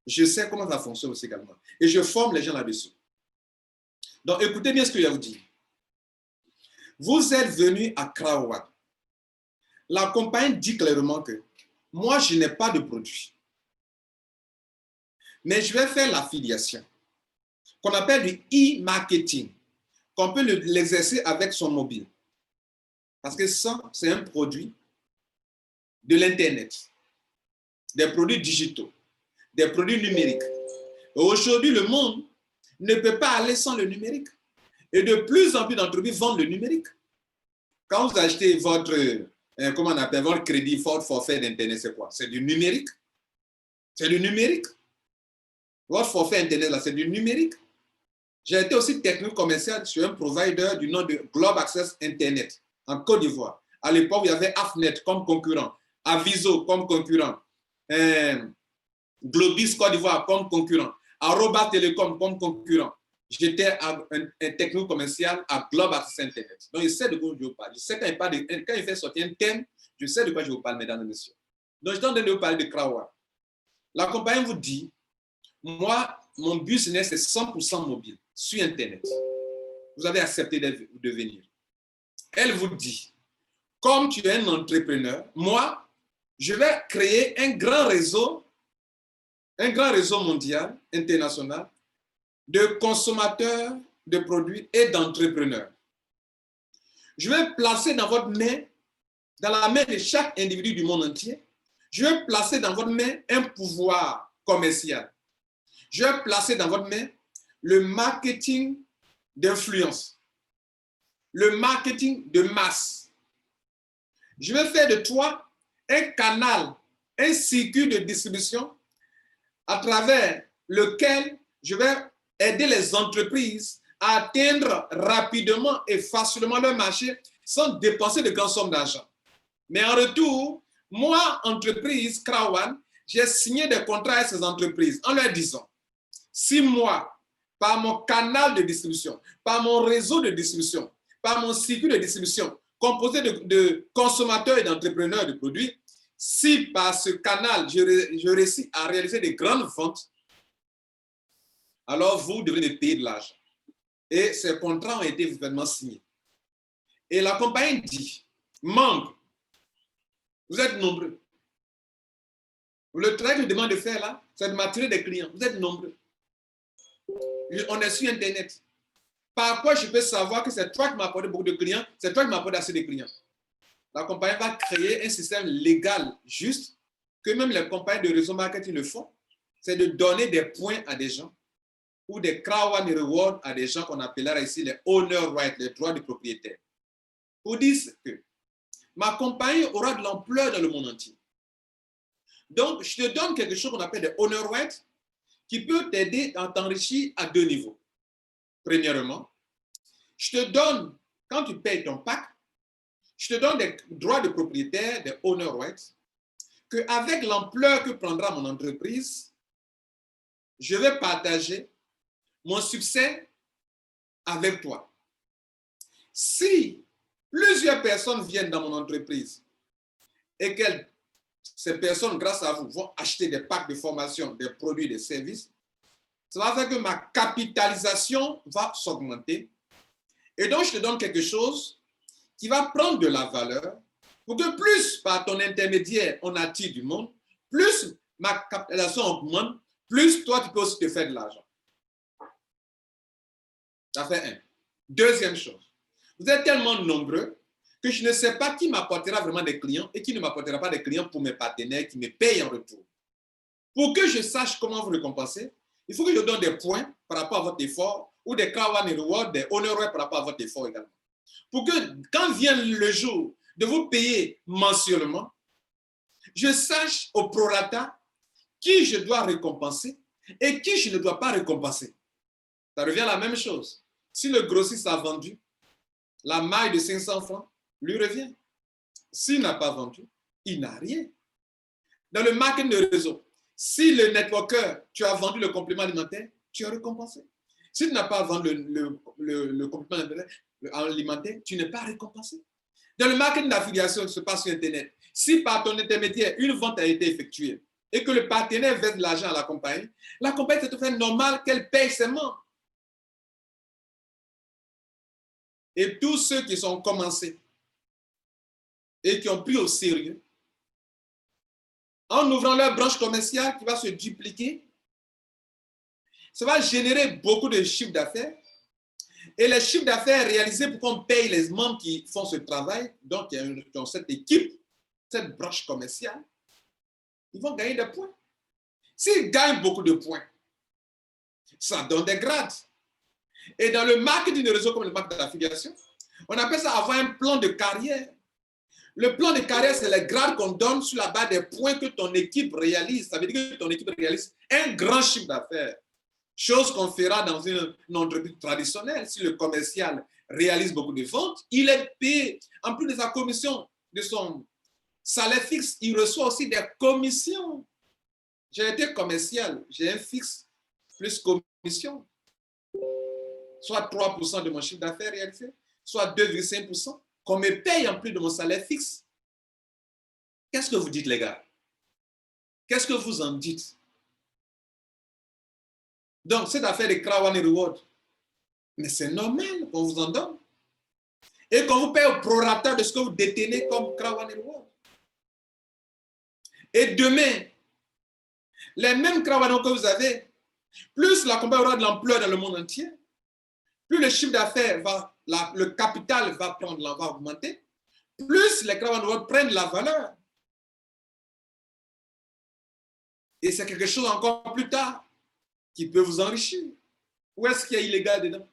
Speaker 1: Je sais comment ça fonctionne aussi également. Et je forme les gens là-dessus. Donc, écoutez bien ce que je vais vous dire. Vous êtes venu à Crowd One. La compagnie dit clairement que moi, je n'ai pas de produit. Mais je vais faire l'affiliation, qu'on appelle du e-marketing, qu'on peut l'exercer avec son mobile. Parce que ça, c'est un produit de l'Internet, des produits digitaux, des produits numériques. Et aujourd'hui, le monde ne peut pas aller sans le numérique. Et de plus en plus d'entreprises vendent le numérique. Quand vous achetez votre, comment on appelle, votre crédit, votre forfait d'Internet, c'est quoi? C'est du numérique. C'est du numérique. Votre forfait Internet, là, c'est du numérique. J'ai été aussi technique commercial sur un provider du nom de Globe Access Internet en Côte d'Ivoire. À l'époque, il y avait Afnet comme concurrent, Aviso comme concurrent, Globis Côte d'Ivoire comme concurrent, Aroba Telecom comme concurrent. J'étais un technique commercial à Globe Access Internet. Donc, je sais de quoi je vous parle. Je sais quand il fait sortir un thème, je sais de quoi je vous parle, mesdames et messieurs. Donc, je suis en train de vous parler de Crowd One. La compagnie vous dit, moi, mon business est 100% mobile sur Internet. Vous avez accepté de venir. Elle vous dit, comme tu es un entrepreneur, moi, je vais créer un grand réseau mondial, international, de consommateurs de produits et d'entrepreneurs. Je vais placer dans votre main, dans la main de chaque individu du monde entier, je vais placer dans votre main un pouvoir commercial. Je vais placer dans votre main le marketing d'influence, le marketing de masse. Je vais faire de toi un canal, un circuit de distribution à travers lequel je vais aider les entreprises à atteindre rapidement et facilement leur marché sans dépenser de grandes sommes d'argent. Mais en retour, moi, entreprise Crowd One, j'ai signé des contrats avec ces entreprises en leur disant, si moi, par mon canal de distribution, par mon réseau de distribution, par mon circuit de distribution composé de consommateurs et d'entrepreneurs de produits, si par ce canal, je réussis à réaliser des grandes ventes, alors vous devez me payer de l'argent. Et ces contrats ont été évidemment signés. Et la compagnie dit, membres, vous êtes nombreux. Le travail que je demande de faire là, c'est de m'attirer des clients. Vous êtes nombreux. On est sur Internet. Par quoi je peux savoir que c'est toi qui m'as apporté beaucoup de clients, c'est toi qui m'as apporté assez de clients. La compagnie va créer un système légal juste, que même les compagnies de réseau marketing le font, c'est de donner des points à des gens ou des Crowd One rewards à des gens qu'on appellera ici les owner rights, les droits de propriétaire. Pour dire que ma compagnie aura de l'ampleur dans le monde entier. Donc, je te donne quelque chose qu'on appelle des owner rights qui peut t'aider à t'enrichir à 2 niveaux. Premièrement, je te donne, quand tu payes ton pack, je te donne des droits de propriétaire, des owner rights, qu'avec l'ampleur que prendra mon entreprise, je vais partager mon succès avec toi. Si plusieurs personnes viennent dans mon entreprise et que ces personnes, grâce à vous, vont acheter des packs de formation, des produits, des services, ça va faire que ma capitalisation va s'augmenter. Et donc, je te donne quelque chose qui va prendre de la valeur pour que plus par ton intermédiaire, on attire du monde, plus ma capitalisation augmente, plus toi, tu peux aussi te faire de l'argent. Ça fait un. Deuxième chose, vous êtes tellement nombreux que je ne sais pas qui m'apportera vraiment des clients et qui ne m'apportera pas des clients pour mes partenaires qui me payent en retour. Pour que je sache comment vous récompenser, il faut que je donne des points par rapport à votre effort ou des Crowd One rewards, des honoraires par rapport à votre effort également. Pour que quand vient le jour de vous payer mensuellement, je sache au prorata qui je dois récompenser et qui je ne dois pas récompenser. Ça revient à la même chose. Si le grossiste a vendu, la maille de 500 francs lui revient. S'il n'a pas vendu, il n'a rien. Dans le marketing de réseau, si le networker, tu as vendu le complément alimentaire, tu es récompensé. Si tu n'as pas à vendre le complément alimentaire, tu n'es pas récompensé. Dans le marketing d'affiliation qui se passe sur Internet, si par ton intermédiaire, une vente a été effectuée et que le partenaire verse de l'argent à la compagnie, c'est tout à fait normal qu'elle paye ses membres. Et tous ceux qui sont commencés et qui ont pris au sérieux, en ouvrant leur branche commerciale qui va se dupliquer, ça va générer beaucoup de chiffres d'affaires. Et les chiffres d'affaires réalisés pour qu'on paye les membres qui font ce travail, donc dans cette équipe, cette branche commerciale, ils vont gagner des points. S'ils gagnent beaucoup de points, ça donne des grades. Et dans le marketing de réseau comme le marketing d'affiliation, on appelle ça avoir un plan de carrière. Le plan de carrière, c'est les grades qu'on donne sur la base des points que ton équipe réalise. Ça veut dire que ton équipe réalise un grand chiffre d'affaires. Chose qu'on fera dans une entreprise traditionnelle. Si le commercial réalise beaucoup de ventes, il est payé. En plus de sa commission, de son salaire fixe, il reçoit aussi des commissions. J'ai été commercial, j'ai un fixe plus commission. Soit 3% de mon chiffre d'affaires réalisé, soit 2,5%. Qu'on me paye en plus de mon salaire fixe. Qu'est-ce que vous dites, les gars? Qu'est-ce que vous en dites? Donc, cette affaire de Crown and Reward, mais c'est normal qu'on vous en donne. Et qu'on vous paye au prorata de ce que vous détenez comme Crown and Reward. Et demain, les mêmes Crown que vous avez, plus la compagnie aura de l'ampleur dans le monde entier, plus le chiffre d'affaires le capital va augmenter, plus les Crown prennent la valeur. Et c'est quelque chose encore plus tard qui peut vous enrichir. Où est-ce qu'il y a illégal dedans?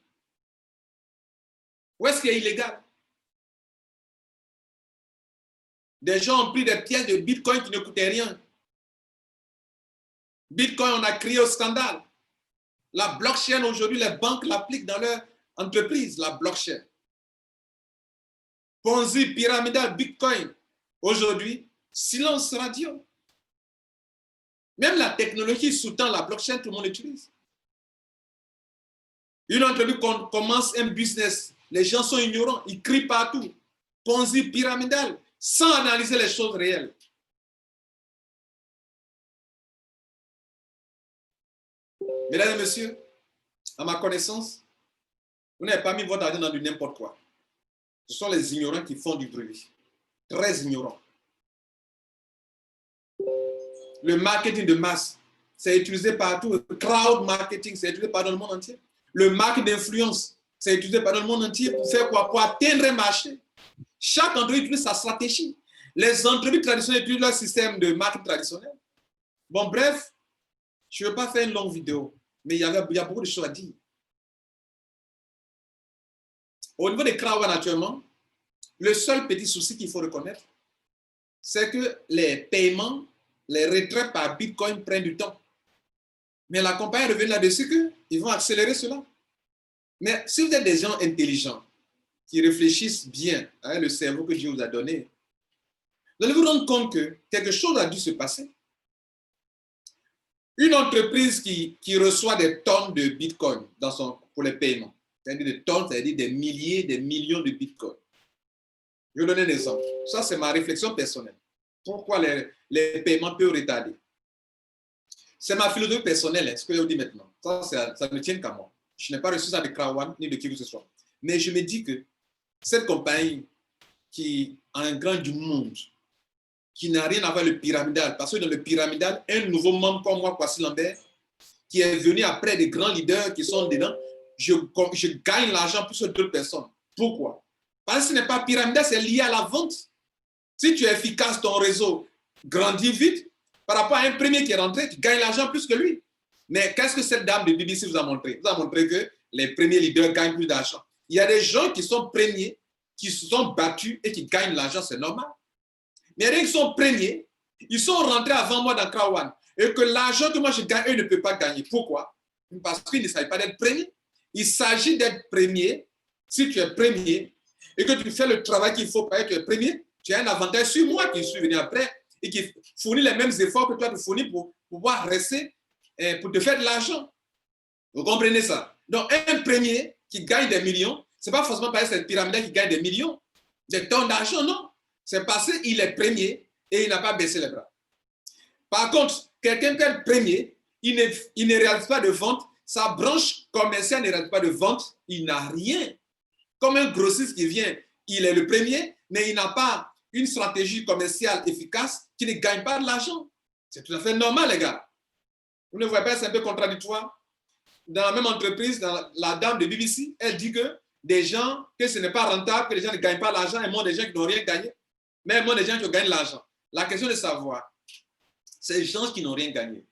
Speaker 1: Où est-ce qu'il y a illégal? Des gens ont pris des pièces de Bitcoin qui ne coûtaient rien. Bitcoin, on a crié au scandale. La blockchain, aujourd'hui, les banques l'appliquent dans leur entreprise, la blockchain. Ponzi, pyramidal, Bitcoin. Aujourd'hui, silence radio. Même la technologie sous-tend la blockchain, tout le monde l'utilise. Une entreprise commence un business, les gens sont ignorants, ils crient partout. Ponzi, pyramidal, sans analyser les choses réelles. Mesdames et messieurs, à ma connaissance, vous n'avez pas mis votre argent dans du n'importe quoi. Ce sont les ignorants qui font du bruit. Très ignorants. Le marketing de masse, c'est utilisé partout. Le crowd marketing, c'est utilisé partout dans le monde entier. Le marketing d'influence, c'est utilisé partout dans le monde entier pour faire quoi? Pour atteindre un marché. Chaque entreprise utilise sa stratégie. Les entreprises traditionnelles utilisent leur système de marketing traditionnel. Bon, bref, je ne veux pas faire une longue vidéo, mais il y a beaucoup de choses à dire. Au niveau des crowds, naturellement, le seul petit souci qu'il faut reconnaître, c'est que les paiements, les retraits par Bitcoin prennent du temps. Mais la compagnie revient là-dessus qu'ils vont accélérer cela. Mais si vous êtes des gens intelligents, qui réfléchissent bien avec le cerveau que Dieu vous a donné, vous allez vous rendre compte que quelque chose a dû se passer. Une entreprise qui reçoit des tonnes de Bitcoin pour les paiements, c'est-à-dire des tonnes, c'est-à-dire des milliers, des millions de Bitcoin. Je vais donner un exemple. Ça, c'est ma réflexion personnelle. Pourquoi les paiements peuvent retarder? C'est ma philosophie personnelle, ce que je vous dis maintenant. Ça ne tient qu'à moi. Je n'ai pas reçu ça de Krawan ni de qui que ce soit. Mais je me dis que cette compagnie qui a un grand du monde, qui n'a rien à voir avec le pyramidal, parce que dans le pyramidal, un nouveau membre comme moi, Kwasi Lambert, qui est venu après des grands leaders qui sont dedans, je gagne l'argent plus que d'autres personnes. Pourquoi? Parce que ce n'est pas pyramidal, c'est lié à la vente. Si tu es efficace, ton réseau grandit vite, par rapport à un premier qui est rentré, tu gagnes l'argent plus que lui. Mais qu'est-ce que cette dame de BBC vous a montré? Elle vous a montré que les premiers leaders gagnent plus d'argent. Il y a des gens qui sont premiers, qui se sont battus et qui gagnent l'argent, c'est normal. Mais il y a des gens qui sont premiers, ils sont rentrés avant moi dans Krawan. Et que l'argent que moi je gagne, eux ne peuvent pas gagner. Pourquoi? Parce qu'il ne s'agit pas d'être premier. Il s'agit d'être premier. Si tu es premier et que tu fais le travail qu'il faut pour être premier, tu as un avantage sur moi qui suis venu après et qui fournit les mêmes efforts que toi tu fournis pour pouvoir rester, pour te faire de l'argent. Vous comprenez ça? Donc, un premier qui gagne des millions, ce n'est pas forcément parce que c'est pyramide qui gagne des millions, des tonnes d'argent, non. C'est parce qu'il est premier et il n'a pas baissé les bras. Par contre, quelqu'un qui est le premier, il ne réalise pas de vente, sa branche commerciale ne réalise pas de vente, il n'a rien. Comme un grossiste qui vient, il est le premier, mais il n'a pas une stratégie commerciale efficace qui ne gagne pas de l'argent. C'est tout à fait normal, les gars. Vous ne voyez pas, c'est un peu contradictoire. Dans la même entreprise, la dame de BBC, elle dit que des gens, que ce n'est pas rentable, que les gens ne gagnent pas l'argent, et moins des gens qui n'ont rien gagné, mais moins des gens qui ont gagné l'argent. La question de savoir, ces gens qui n'ont rien gagné,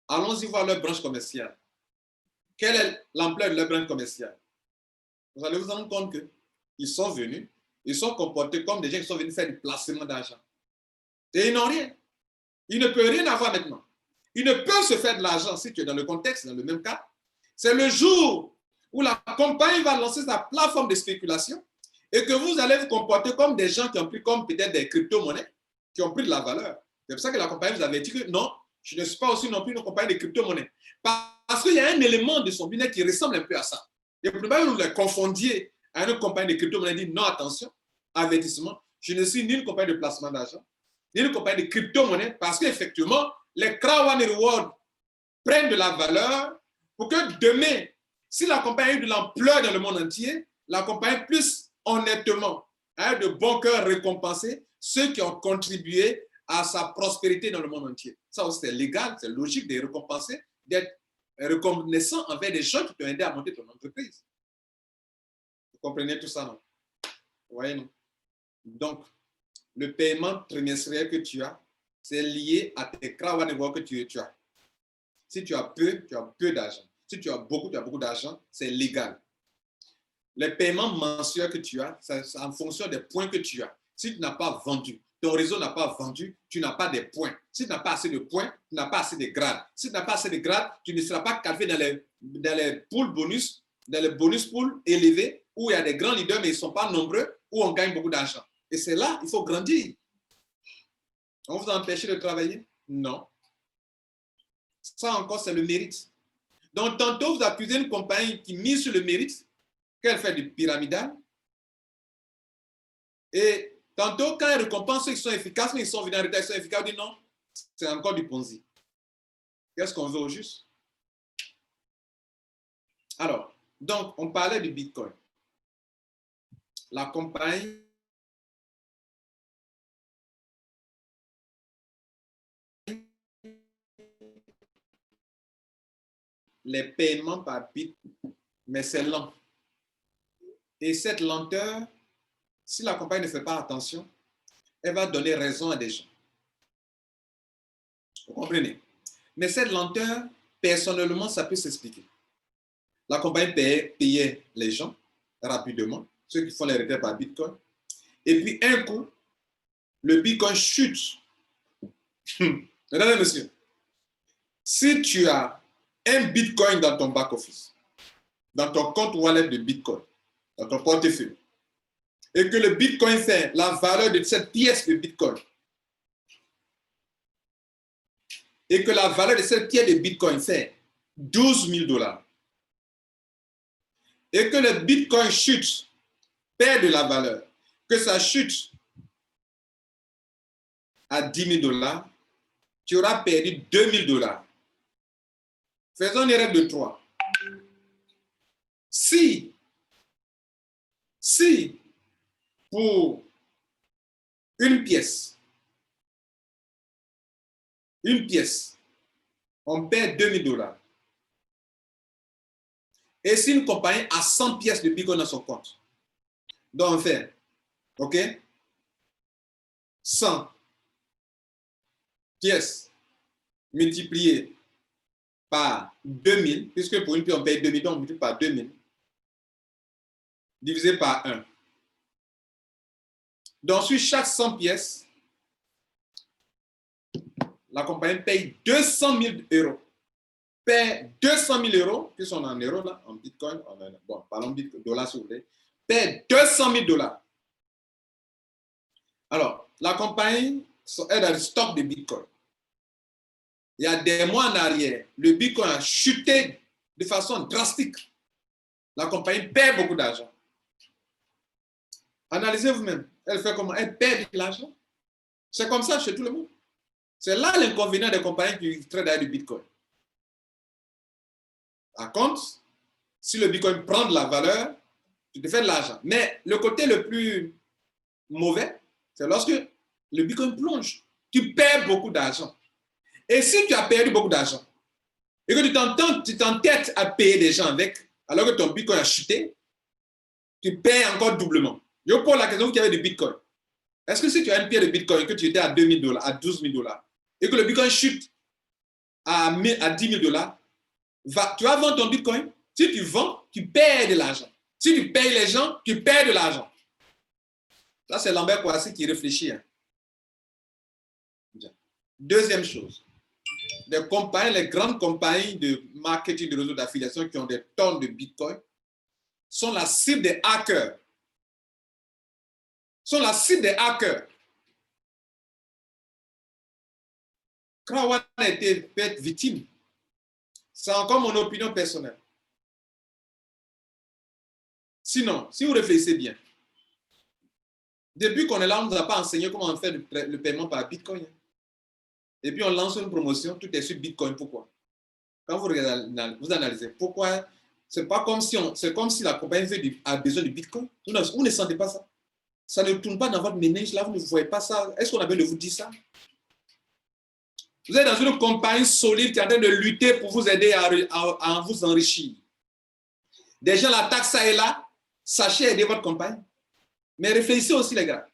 Speaker 1: allons-y voir leur branche commerciale. Quelle est l'ampleur de leur branche commerciale? Vous allez vous rendre compte qu'ils sont venus, ils sont comportés comme des gens qui sont venus faire du placement d'argent. Et ils n'ont rien. Ils ne peuvent rien avoir maintenant. Ils ne peuvent se faire de l'argent si tu es dans le contexte, dans le même cas. C'est le jour où la compagnie va lancer sa plateforme de spéculation et que vous allez vous comporter comme des gens qui ont pris comme peut-être des crypto-monnaies, qui ont pris de la valeur. C'est pour ça que la compagnie vous avait dit que non, je ne suis pas aussi non plus une compagnie de crypto-monnaies. Parce qu'il y a un élément de son business qui ressemble un peu à ça. Et pour ne pas vous le confondiez à une compagnie de crypto-monnaies, dit non, attention, avertissement, je ne suis ni une compagnie de placement d'argent, ni une compagnie de crypto-monnaies, parce qu'effectivement, les crowd and reward prennent de la valeur pour que demain, si la compagnie a eu de l'ampleur dans le monde entier, la compagnie puisse honnêtement, de bon cœur récompenser ceux qui ont contribué à sa prospérité dans le monde entier. Ça aussi, c'est légal, c'est logique de récompenser, d'être reconnaissant envers des gens qui t'ont aidé à monter ton entreprise. Vous comprenez tout ça, non? Vous voyez, non? Donc, le paiement trimestriel que tu as, c'est lié à tes crowd and reward que tu as. Si tu as peu d'argent. Si tu as beaucoup d'argent, c'est légal. Les paiements mensuels que tu as, c'est en fonction des points que tu as. Si tu n'as pas vendu, ton réseau n'a pas vendu, tu n'as pas des points. Si tu n'as pas assez de points, tu n'as pas assez de grades. Si tu n'as pas assez de grades, tu ne seras pas qualifié dans les pools bonus, dans les bonus pools élevés, où il y a des grands leaders, mais ils ne sont pas nombreux, où on gagne beaucoup d'argent. Et c'est là, il faut grandir. On vous a empêché de travailler? Non. Ça encore, c'est le mérite. Donc, tantôt, vous accusez une compagnie qui mise sur le mérite, qu'elle fait du pyramidal. Et tantôt, quand elle récompense ceux qui sont efficaces, mais ils sont venus en retard, ils sont efficaces, on dit non, c'est encore du Ponzi. Qu'est-ce qu'on veut au juste? Alors, donc, on parlait du Bitcoin. La compagnie les paiements par bit, mais c'est lent. Et cette lenteur, si la compagnie ne fait pas attention, elle va donner raison à des gens. Vous comprenez? Mais cette lenteur, personnellement, ça peut s'expliquer. La compagnie payait les gens rapidement, ceux qui font les retraits par Bitcoin. Et puis, un coup, le Bitcoin chute. Mesdames et messieurs, si tu as un Bitcoin dans ton back-office, dans ton compte wallet de Bitcoin, dans ton portefeuille, et que le Bitcoin fait la valeur de cette pièce de Bitcoin, et que la valeur de cette pièce de Bitcoin fait 12 000 $, et que le Bitcoin chute, perd de la valeur, que ça chute à 10 000 $, tu auras perdu 2 000 $. Faisons une règle de 3. Si pour une pièce, on perd 2 000 $, et si une compagnie a 100 pièces de Bitcoin dans son compte, donc on fait, OK, 100 pièces multipliées par 2000, puisque pour une pièce on paye 2000, donc on multiplie par 2000, divisé par 1. Donc sur chaque 100 pièces, la compagnie paye 200 000 €. Paie 200 000 €, qui sont en euros, là, en Bitcoin, bon, parlons de dollars si vous voulez, paie 200 000 $. Alors, la compagnie est dans le stock de Bitcoin. Il y a des mois en arrière, le Bitcoin a chuté de façon drastique. La compagnie perd beaucoup d'argent. Analysez vous-même. Elle fait comment? Elle perd de l'argent. C'est comme ça chez tout le monde. C'est là l'inconvénient des compagnies qui traitent avec du Bitcoin. Par contre, si le Bitcoin prend de la valeur, tu te fais de l'argent. Mais le côté le plus mauvais, c'est lorsque le Bitcoin plonge. Tu perds beaucoup d'argent. Et si tu as perdu beaucoup d'argent et que tu t'entêtes à payer des gens avec, alors que ton Bitcoin a chuté, tu perds encore doublement. Je vous pose la question, vous qui avez du Bitcoin. Est-ce que si tu as une pierre de Bitcoin, que tu étais à $2,000, à $12,000, et que le Bitcoin chute à $10,000, tu vas vendre ton Bitcoin? Si tu vends, tu perds de l'argent. Si tu payes les gens, tu perds de l'argent. Ça, c'est Lambert Kouassi qui réfléchit. Hein. Deuxième chose, les grandes compagnies de marketing de réseaux d'affiliation qui ont des tonnes de Bitcoin sont la cible des hackers. Krawan a été victime. C'est encore mon opinion personnelle. Sinon, si vous réfléchissez bien, depuis qu'on est là, on ne nous a pas enseigné comment on fait le paiement par Bitcoin. Et puis on lance une promotion, tout est sur Bitcoin. Pourquoi? Quand vous analysez, pourquoi? C'est comme si la compagnie a besoin de Bitcoin. Vous ne sentez pas ça. Ça ne tourne pas dans votre ménage, là, vous ne voyez pas ça. Est-ce qu'on a besoin de vous dire ça? Vous êtes dans une compagnie solide qui est en train de lutter pour vous aider à vous enrichir. Des gens l'attaquent ça et là, sachez aider votre compagnie. Mais réfléchissez aussi, les gars.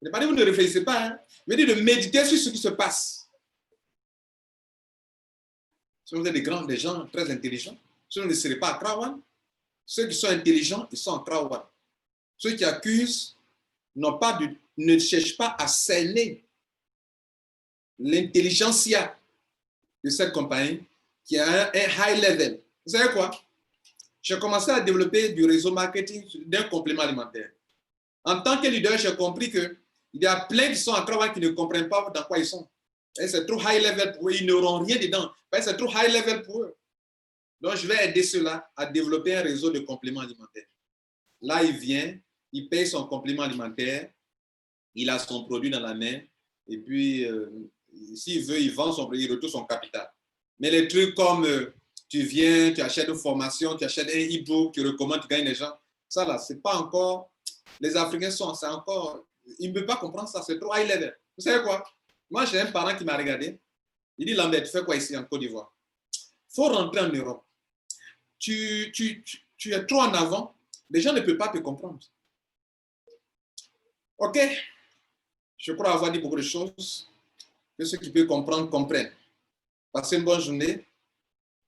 Speaker 1: Je n'ai pas dit que vous ne réfléchissez pas, hein, mais de méditer sur ce qui se passe. Si vous êtes des gens très intelligents, ceux qui ne seraient pas à Krawan, ceux qui sont intelligents, ils sont à Krawan. Ceux qui accusent ne cherchent pas à cerner l'intelligentsia de cette compagnie qui a un high level. Vous savez quoi? J'ai commencé à développer du réseau marketing d'un complément alimentaire. En tant que leader, j'ai compris qu'il y a plein qui sont à Krawan qui ne comprennent pas dans quoi ils sont. C'est trop high level pour eux, ils n'auront rien dedans. C'est trop high level pour eux. Donc, je vais aider ceux-là à développer un réseau de compléments alimentaires. Là, il vient, il paye son complément alimentaire, il a son produit dans la main, et puis, s'il veut, il vend son produit, il retrouve son capital. Mais les trucs comme tu viens, tu achètes une formation, tu achètes un e-book, tu recommandes, tu gagnes des gens, ça là, c'est pas encore. Les Africains c'est encore. Ils ne peuvent pas comprendre ça, c'est trop high level. Vous savez quoi? Moi, j'ai un parent qui m'a regardé. Il dit, Lambert, tu fais quoi ici en Côte d'Ivoire? Il faut rentrer en Europe. Tu es trop en avant, les gens ne peuvent pas te comprendre. Ok, je crois avoir dit beaucoup de choses que ceux qui peuvent comprendre comprennent. Passez une bonne journée.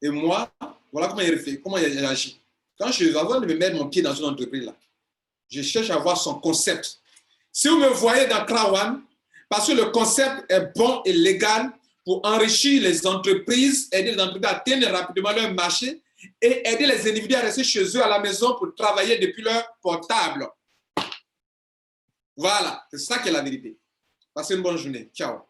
Speaker 1: Et moi, voilà comment il réfléchit, comment il agit. Quand avant de me mettre mon pied dans une entreprise là, je cherche à voir son concept. Si vous me voyez dans Krawan, parce que le concept est bon et légal pour enrichir les entreprises, aider les entreprises à atteindre rapidement leur marché et aider les individus à rester chez eux à la maison pour travailler depuis leur portable. Voilà, c'est ça qui est la vérité. Passez une bonne journée. Ciao.